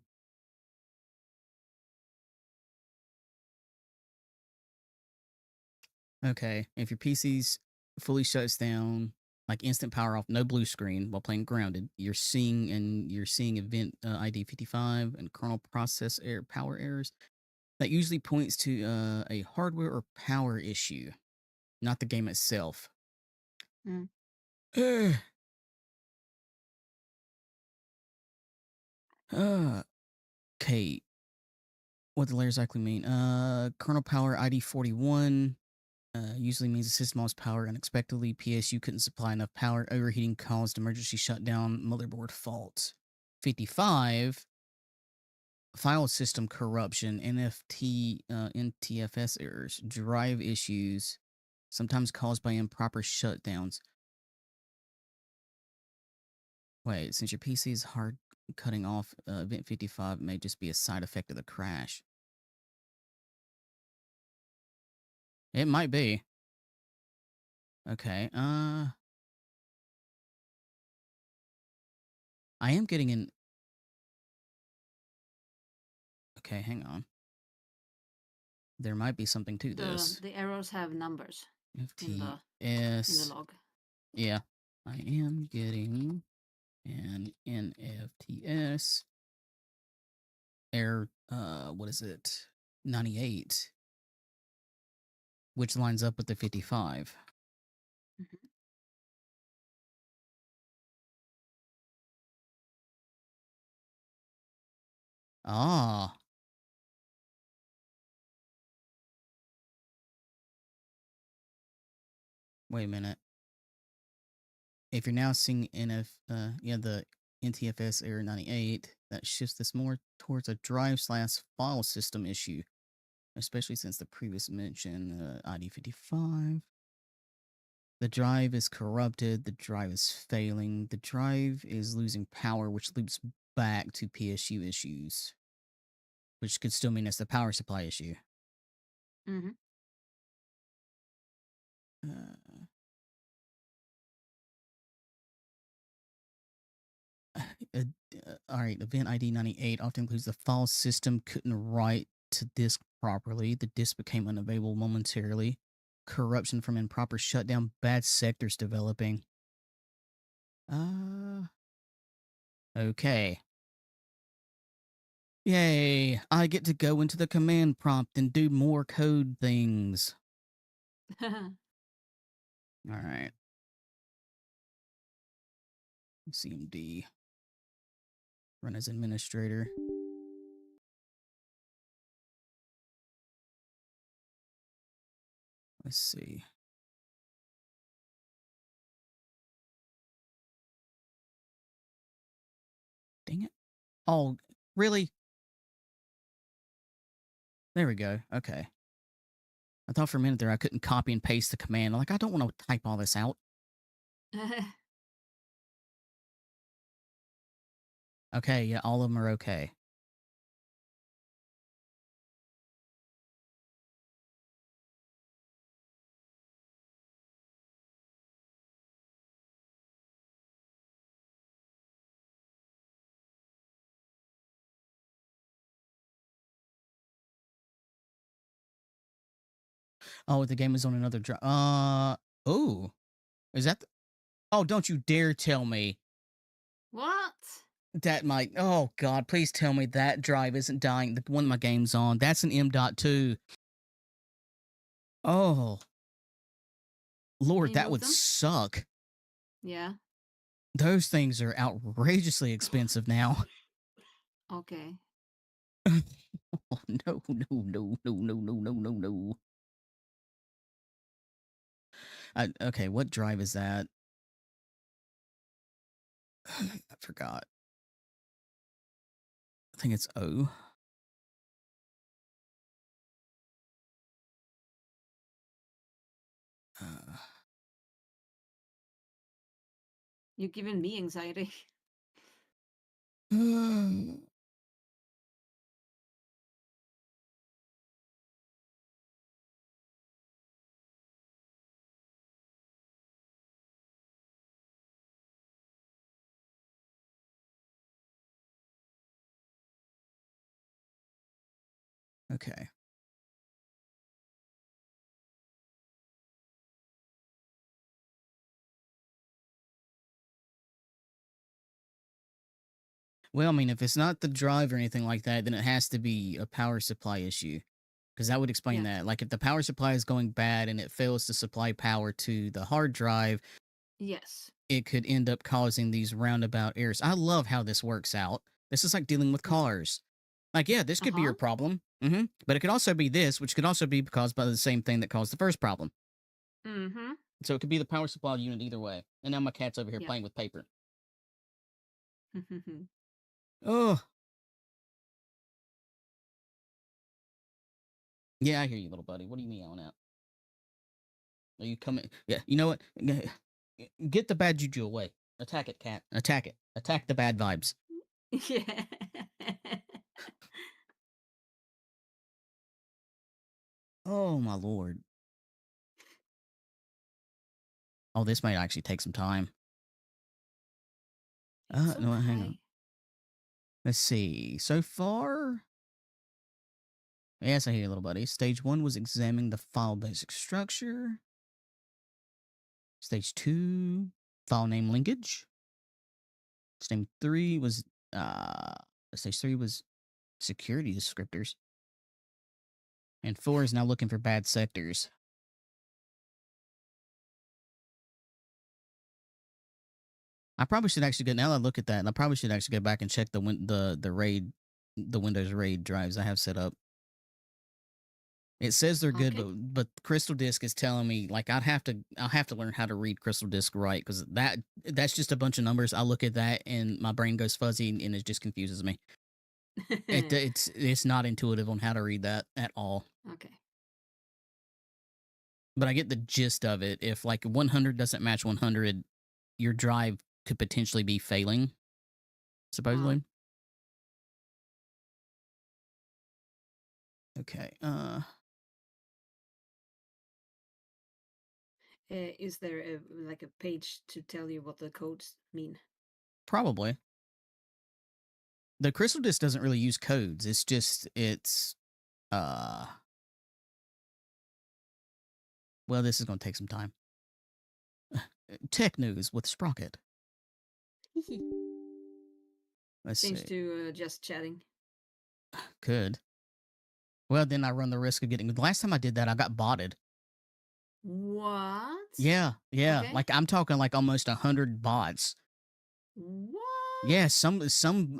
[SPEAKER 2] okay, if your PC's fully shuts down, like instant power off, no blue screen while playing Grounded, you're seeing event ID 55 and kernel process power errors. That usually points to a hardware or power issue, not the game itself.
[SPEAKER 1] Mm.
[SPEAKER 2] Okay. What the layers exactly mean? Kernel power ID 41 usually means the system lost power unexpectedly. PSU couldn't supply enough power. Overheating caused emergency shutdown. Motherboard fault. 55 file system corruption, NTFS errors, drive issues, sometimes caused by improper shutdowns. Wait, since your PC is hard cutting off, event 55 may just be a side effect of the crash. It might be. Okay, I am getting an... Okay, hang on. There might be something to this.
[SPEAKER 1] The errors have numbers in the
[SPEAKER 2] FTS.
[SPEAKER 1] log.
[SPEAKER 2] Yeah, I am getting an NFTS error. What is it? 98, which lines up with the 55.
[SPEAKER 1] Mhm.
[SPEAKER 2] Ah. Wait a minute. If you're now seeing the NTFS error 98, that shifts this more towards a drive/file system issue, especially since the previous mention, ID 55. The drive is corrupted, the drive is failing, the drive is losing power, which loops back to PSU issues, which could still mean it's the power supply issue.
[SPEAKER 1] Mm-hmm.
[SPEAKER 2] Alright, event ID 98 often includes the file system couldn't write to disk properly. The disk became unavailable momentarily. Corruption from improper shutdown. Bad sectors developing. Okay. Yay, I get to go into the command prompt and do more code things. Alright. CMD. Run as administrator. Let's see. Dang it. Oh, really? There we go. Okay. I thought for a minute there I couldn't copy and paste the command. I'm like, I don't want to type all this out. Okay, yeah, all of them are okay. Oh, the game is on another drive. Oh. Is that oh, don't you dare tell me
[SPEAKER 1] What?
[SPEAKER 2] that might... Oh, God, please tell me that drive isn't dying. The one my game's on. That's an M.2. Oh. Lord, that would suck.
[SPEAKER 1] Yeah.
[SPEAKER 2] Those things are outrageously expensive now.
[SPEAKER 1] Okay.
[SPEAKER 2] Oh, no, no, no, no, no, no, no, no, no. Okay, what drive is that? I forgot. I think it's O.
[SPEAKER 1] You're giving me anxiety.
[SPEAKER 2] Okay. Well, I mean, if it's not the drive or anything like that, then it has to be a power supply issue. Because that would explain that. Like, if the power supply is going bad and it fails to supply power to the hard drive,
[SPEAKER 1] yes,
[SPEAKER 2] it could end up causing these roundabout errors. I love how this works out. This is like dealing with cars. Like, yeah, this could be your problem. But it could also be this, which could also be caused by the same thing that caused the first problem. So it could be the power supply unit either way. And now my cat's over here playing with paper. Oh. Yeah, I hear you, little buddy. What are you meowing at? Are you coming? Yeah, you know what? Get the bad juju away. Attack it, cat. Attack it. Attack the bad vibes.
[SPEAKER 1] Yeah.
[SPEAKER 2] Oh, my lord. Oh, this might actually take some time.
[SPEAKER 1] It's
[SPEAKER 2] No, hang on.
[SPEAKER 1] okay.
[SPEAKER 2] Let's see. So far... Yes, I hear you, little buddy. Stage 1 was examining the file basic structure. Stage 2, file name linkage. Stage 3 was security descriptors. And 4 is now looking for bad sectors. I probably should actually go, now that I look at that, I probably should actually go back and check the Windows RAID drives I have set up. It says they're good,
[SPEAKER 1] Okay.
[SPEAKER 2] but Crystal Disk is telling me like I'll have to learn how to read Crystal Disk right, because that's just a bunch of numbers. I look at that and my brain goes fuzzy and it just confuses me. It's not intuitive on how to read that at all.
[SPEAKER 1] Okay.
[SPEAKER 2] But I get the gist of it. If like 100 doesn't match 100, your drive could potentially be failing, supposedly. Okay.
[SPEAKER 1] Is there like a page to tell you what the codes mean?
[SPEAKER 2] Probably. The Crystal Disk doesn't really use codes. Well, this is going to take some time. Tech news with Sprocket. Let's
[SPEAKER 1] Change
[SPEAKER 2] see.
[SPEAKER 1] to just chatting.
[SPEAKER 2] Could. Well, then I run the risk of getting... The last time I did that, I got botted.
[SPEAKER 1] What?
[SPEAKER 2] Yeah.
[SPEAKER 1] Okay.
[SPEAKER 2] Like, I'm talking like almost 100 bots.
[SPEAKER 1] What?
[SPEAKER 2] Yeah, some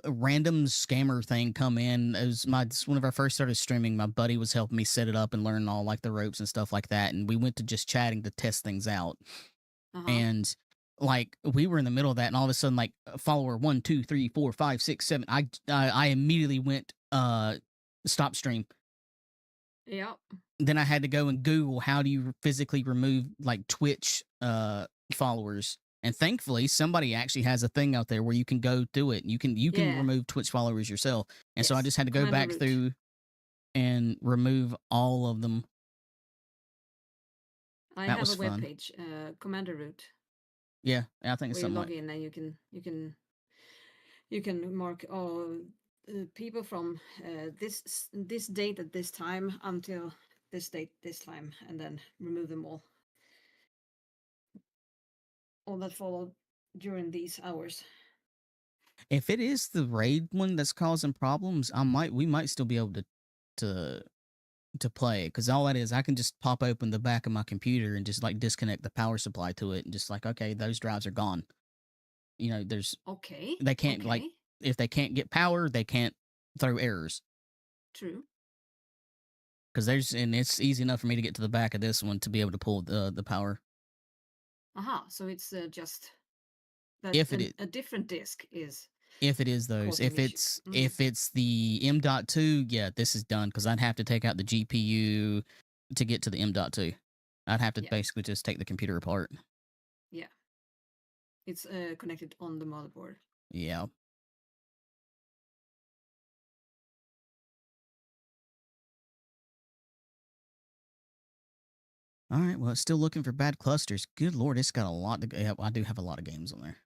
[SPEAKER 2] random scammer thing come in. It's whenever I first started streaming, my buddy was helping me set it up and learn all like the ropes and stuff like that. And we went to just chatting to test things out. And like we were in the middle of that, and all of a sudden, like follower 1, 2, 3, 4, 5, 6, 7. I immediately went stop stream.
[SPEAKER 1] Yep.
[SPEAKER 2] Then I had to go and Google how do you physically remove like Twitch followers. And thankfully, somebody actually has a thing out there where you can go through it. You can remove Twitch followers yourself. And so I just had to go back through and remove all of them.
[SPEAKER 1] I have a web page, Commander Root.
[SPEAKER 2] Yeah, I think it's something.
[SPEAKER 1] Where you log in and you can mark all people from this date at this time until this date this time, and then remove them all. All that followed during these hours.
[SPEAKER 2] If it is the raid one that's causing problems, we might still be able to play it, because all that is, I can just pop open the back of my computer and just like disconnect the power supply to it and just like, okay, those drives are gone. You know, they can't like, if they can't get power, they can't throw errors.
[SPEAKER 1] True.
[SPEAKER 2] Because it's easy enough for me to get to the back of this one to be able to pull the power.
[SPEAKER 1] So it's just that
[SPEAKER 2] if it is
[SPEAKER 1] a different disk is.
[SPEAKER 2] If it is those, if it's the M.2, yeah, this is done, because I'd have to take out the GPU to get to the M.2. I'd have to basically just take the computer apart.
[SPEAKER 1] Yeah. It's connected on the motherboard.
[SPEAKER 2] Yeah. All right, well, it's still looking for bad clusters. Good lord, it's got a lot to... Yeah, I do have a lot of games on there.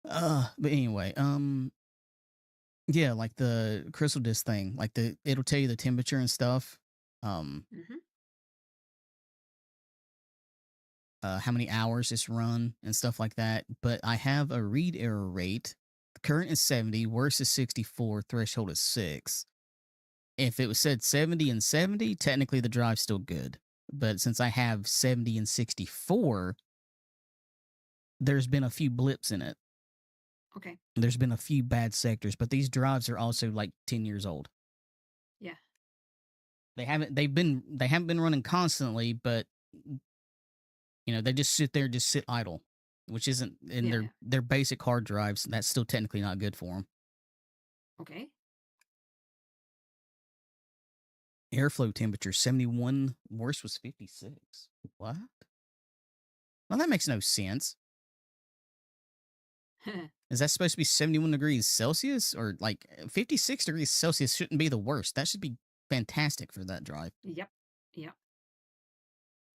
[SPEAKER 2] But anyway, yeah, like the Crystal Disk thing, like it'll tell you the temperature and stuff. How many hours it's run and stuff like that. But I have a read error rate. The current is 70, worst is 64, threshold is 6. If it was said 70 and 70, technically the drive's still good. But since I have 70 and 64, there's been a few blips in it.
[SPEAKER 1] Okay.
[SPEAKER 2] There's been a few bad sectors, but these drives are also like 10 years old.
[SPEAKER 1] Yeah.
[SPEAKER 2] They haven't been running constantly, but you know, they just sit idle, which isn't in their basic hard drives. That's still technically not good for them.
[SPEAKER 1] Okay.
[SPEAKER 2] Airflow temperature 71. Worst was 56. What? Well, that makes no sense. Is that supposed to be 71 degrees Celsius? Or like 56 degrees Celsius shouldn't be the worst. That should be fantastic for that drive.
[SPEAKER 1] Yep. Yep.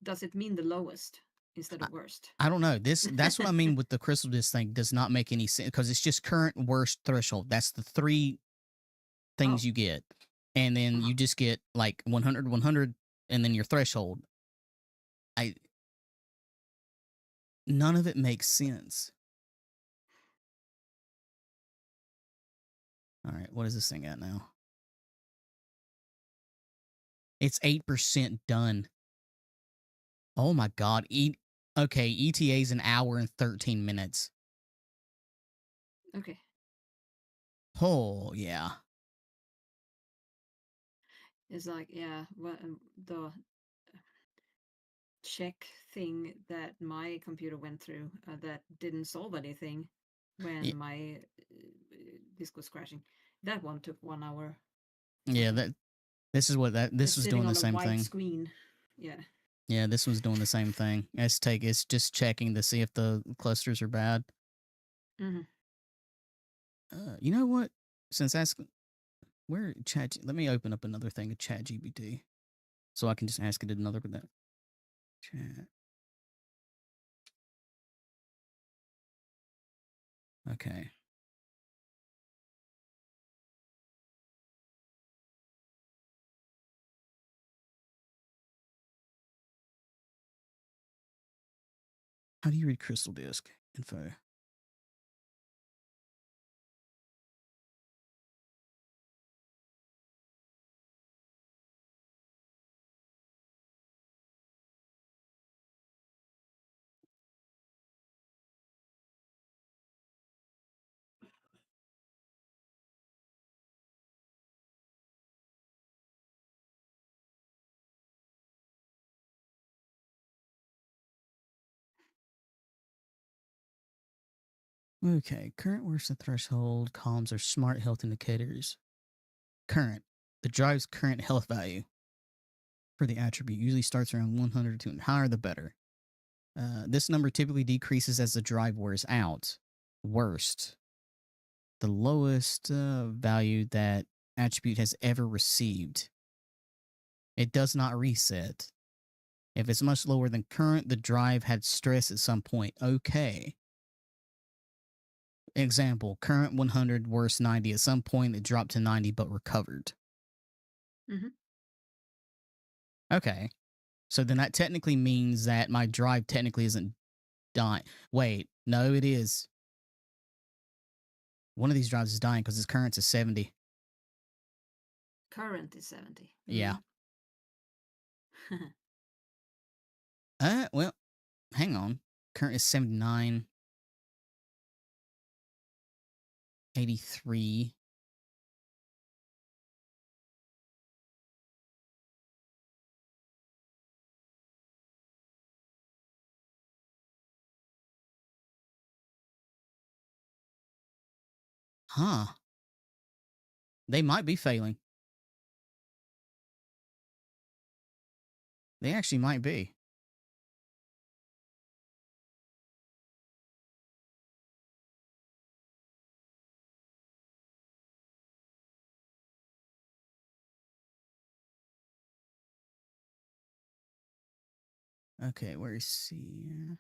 [SPEAKER 1] Does it mean the lowest instead of worst?
[SPEAKER 2] I don't know. That's what I mean with the crystal disc thing. Does not make any sense because it's just current, worst, threshold. That's the three things you get. And then you just get like 100, 100, and then your threshold. None of it makes sense. All right, what is this thing at now? It's 8% done. Oh my god. Okay, ETA is an hour and 13 minutes.
[SPEAKER 1] Okay.
[SPEAKER 2] Oh, yeah.
[SPEAKER 1] It's like, yeah, well, the check thing that my computer went through that didn't solve anything when my disk was crashing. That one took 1 hour.
[SPEAKER 2] Yeah, this was doing the same thing.
[SPEAKER 1] Screen. Yeah.
[SPEAKER 2] Yeah, this one's doing the same thing. It's just checking to see if the clusters are bad.
[SPEAKER 1] Mm-hmm.
[SPEAKER 2] You know what? Since that's where chat, let me open up another thing of ChatGPT, so I can just ask it another with that. Chat. Okay. How do you read crystal disk info? Okay, current worse than threshold. Columns are smart health indicators. Current. The drive's current health value for the attribute usually starts around 100 to higher the better. This number typically decreases as the drive wears out. Worst. The lowest value that attribute has ever received. It does not reset. If it's much lower than current, the drive had stress at some point. Okay. Example, current 100, worst 90. At some point, it dropped to 90 but recovered.
[SPEAKER 1] Mm-hmm.
[SPEAKER 2] Okay. So then that technically means that my drive technically isn't dying. Wait, no, it is. One of these drives is dying because its current is 70.
[SPEAKER 1] Current is 70.
[SPEAKER 2] Yeah.
[SPEAKER 1] Mm-hmm.
[SPEAKER 2] Well, hang on. Current is 79. 83. Huh. They might be failing. They actually might be. Okay, where is C?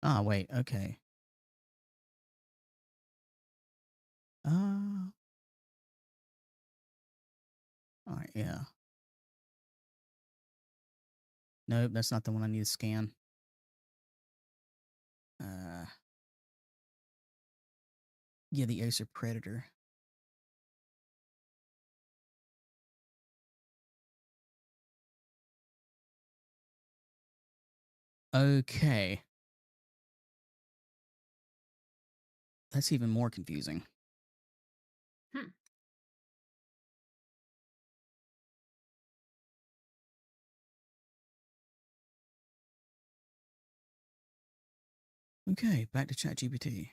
[SPEAKER 2] Ah, wait, okay. All right, yeah. Nope, that's not the one I need to scan. Yeah, the Acer Predator. Okay. That's even more confusing. Okay, back to ChatGPT.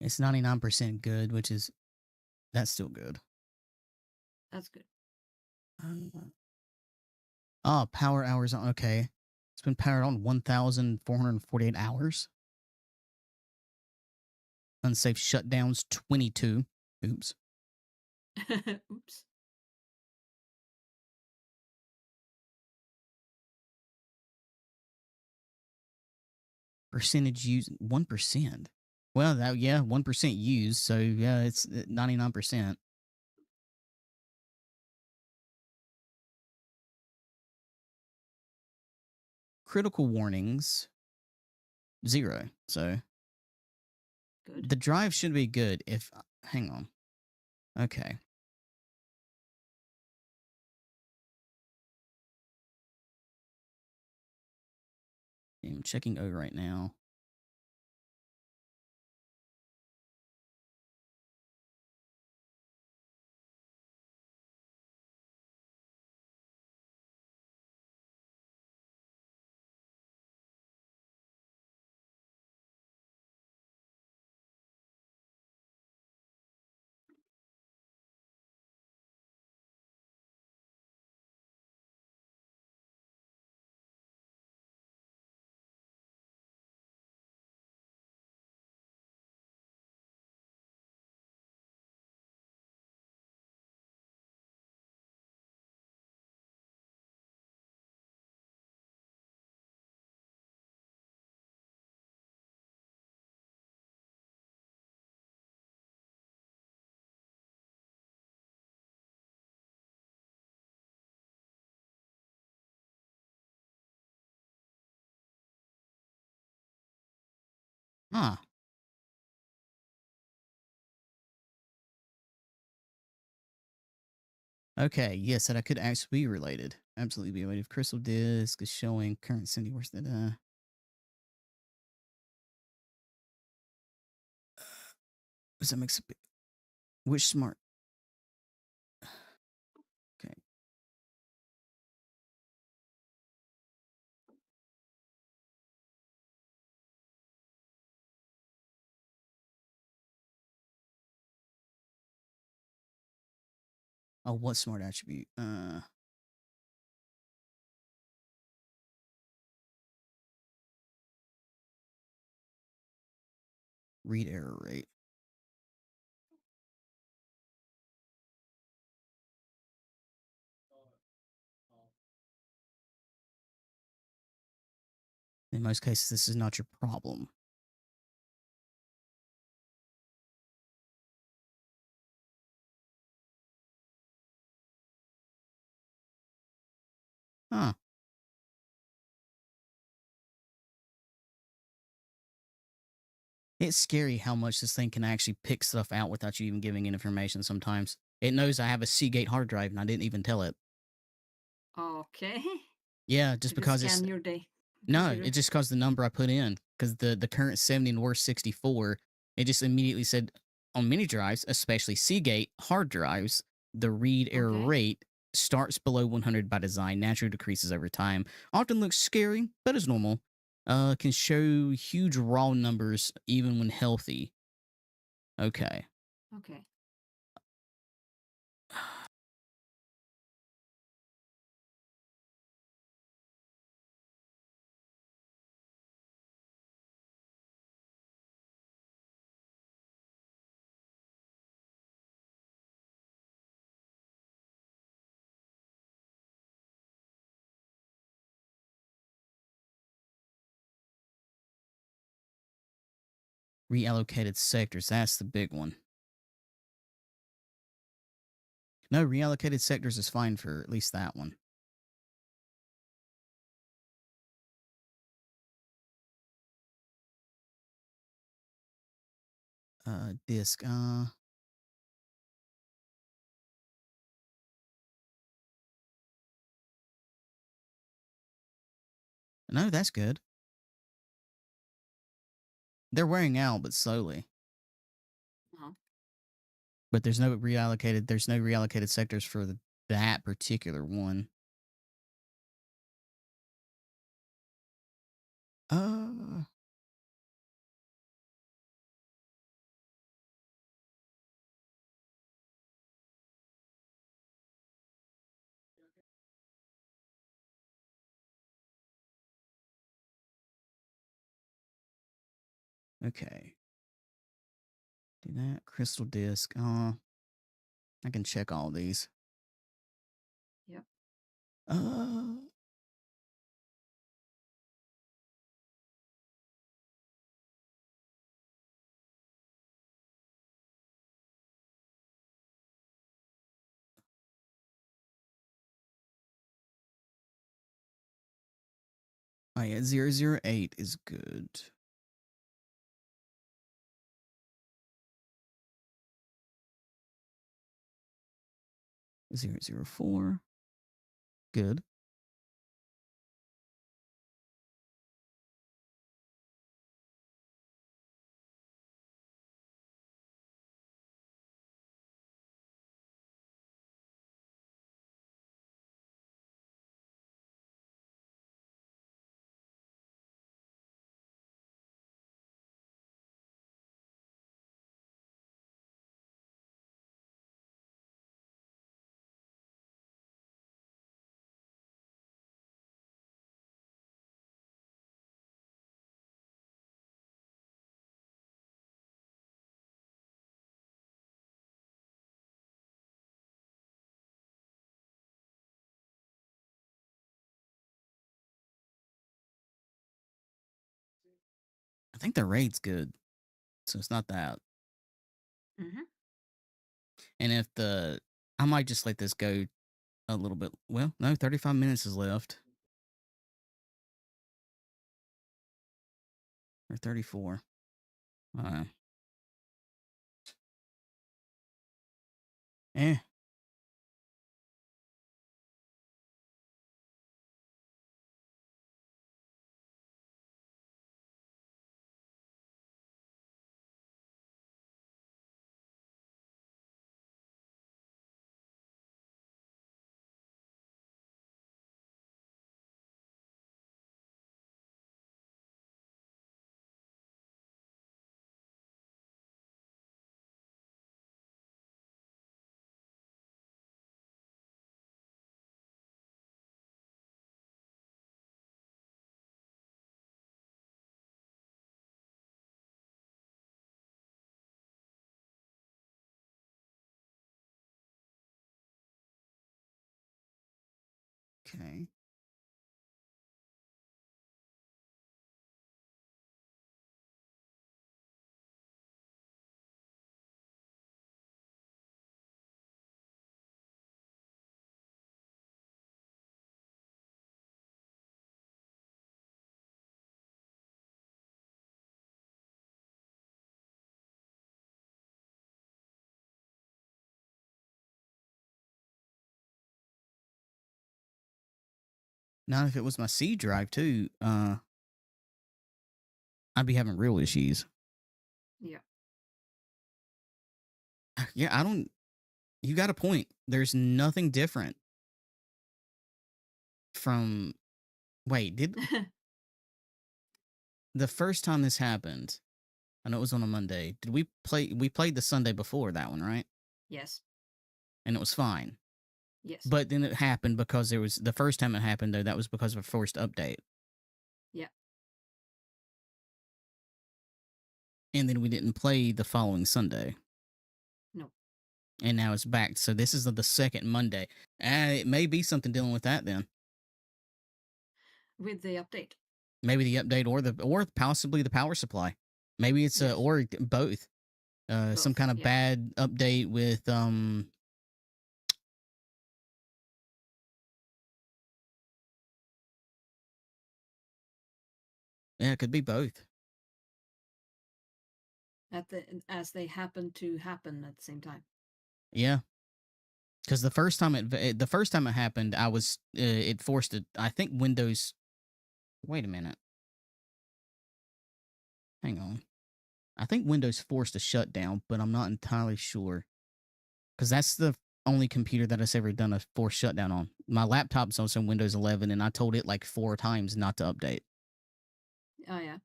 [SPEAKER 2] It's 99% good, which is, that's still good.
[SPEAKER 1] That's good.
[SPEAKER 2] Power hours on, okay. It's been powered on 1,448 hours. Unsafe shutdowns, 22. Oops.
[SPEAKER 1] Oops.
[SPEAKER 2] Percentage used, 1%. Well, that, yeah, 1% used, so yeah, it's 99%. Critical warnings, 0. So
[SPEAKER 1] Good.
[SPEAKER 2] the drive should be good if, hang on. Okay. I'm checking O right now. Huh. Okay, yes, that I could actually be related. Absolutely be related. Crystal disk is showing current Cindy. Where's that? Does that make which smart? Okay. Oh, what smart attribute? Read error rate. In most cases, this is not your problem. Huh. It's scary how much this thing can actually pick stuff out without you even giving it information sometimes. It knows I have a Seagate hard drive and I didn't even tell it.
[SPEAKER 1] Okay.
[SPEAKER 2] Yeah, just
[SPEAKER 1] Did it
[SPEAKER 2] because it's...
[SPEAKER 1] scan your day?
[SPEAKER 2] No,
[SPEAKER 1] Computer?
[SPEAKER 2] it's just because the number I put in, because the current 70 and worst 64, it just immediately said on mini drives, especially Seagate hard drives, the read error
[SPEAKER 1] Okay.
[SPEAKER 2] rate starts below 100 by design, naturally decreases over time. Often looks scary, but is normal. Can show huge raw numbers even when healthy. Okay.
[SPEAKER 1] Okay.
[SPEAKER 2] Reallocated sectors. That's the big one. No, reallocated sectors is fine for at least that one. Disk. No, that's good. They're wearing out, but slowly.
[SPEAKER 1] Uh-huh.
[SPEAKER 2] But there's no reallocated sectors for that particular one. Okay. Do that. Crystal disk. I can check all these.
[SPEAKER 1] Yep.
[SPEAKER 2] Oh yeah, 008 is good. 004. Good. I think the raid's good. So it's not that.
[SPEAKER 1] Mm-hmm.
[SPEAKER 2] And if I might just let this go a little bit. Well, no, 35 minutes is left. Or 34. Eh. Okay. Now, if it was my C drive too, I'd be having real issues.
[SPEAKER 1] Yeah.
[SPEAKER 2] Yeah, I don't. You got a point. There's nothing different from. Wait, did the first time this happened? I know it was on a Monday. Did we play? We played the Sunday before that one, right?
[SPEAKER 1] Yes.
[SPEAKER 2] And it was fine.
[SPEAKER 1] Yes.
[SPEAKER 2] But then it happened because there was the first time it happened though. That was because of a forced update.
[SPEAKER 1] Yeah.
[SPEAKER 2] And then we didn't play the following Sunday.
[SPEAKER 1] No.
[SPEAKER 2] And now it's back. So this is the second Monday. It may be something dealing with that then.
[SPEAKER 1] With the update.
[SPEAKER 2] Maybe the update or possibly the power supply. Maybe it's
[SPEAKER 1] Yes.
[SPEAKER 2] or both. Some
[SPEAKER 1] Both,
[SPEAKER 2] kind of
[SPEAKER 1] yeah.
[SPEAKER 2] bad update with yeah, it could be both.
[SPEAKER 1] As they happen to happen at the same time.
[SPEAKER 2] Yeah. Because the first time it happened, I was it forced it. I think Windows. Wait a minute. Hang on. I think Windows forced a shutdown, but I'm not entirely sure. Because that's the only computer that I've ever done a forced shutdown on. My laptop's on some Windows 11, and I told it like 4 times not to update,
[SPEAKER 1] Oh yeah.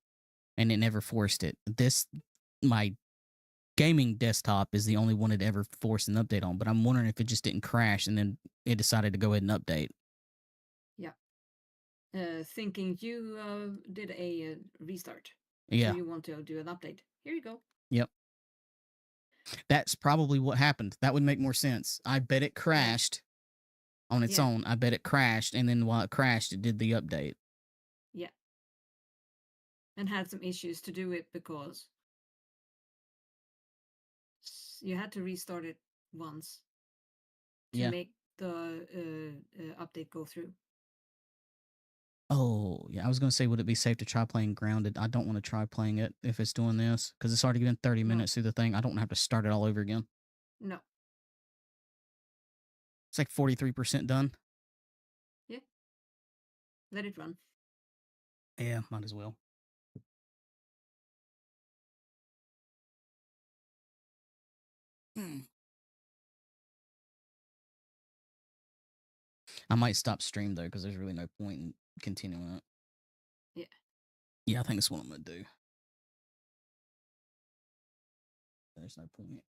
[SPEAKER 2] and it never forced it. My gaming desktop is the only one it ever forced an update on, but I'm wondering if it just didn't crash and then it decided to go ahead and update.
[SPEAKER 1] Yeah. Thinking you did a restart.
[SPEAKER 2] Yeah.
[SPEAKER 1] So you want to do an update. Here you go.
[SPEAKER 2] Yep. That's probably what happened. That would make more sense. I bet it crashed on its own. I bet it crashed, and then while it crashed, it did the update.
[SPEAKER 1] Yeah. And had some issues to do it because you had to restart it once to make the update go through.
[SPEAKER 2] Oh, yeah. I was going to say, would it be safe to try playing Grounded? I don't want to try playing it if it's doing this because it's already been 30 minutes through the thing. I don't want to have to start it all over again.
[SPEAKER 1] No.
[SPEAKER 2] It's like 43% done.
[SPEAKER 1] Yeah. Let it run.
[SPEAKER 2] Yeah, might as well. I might stop stream though because there's really no point in continuing it.
[SPEAKER 1] Yeah.
[SPEAKER 2] Yeah, I think that's what I'm going to do. There's no point.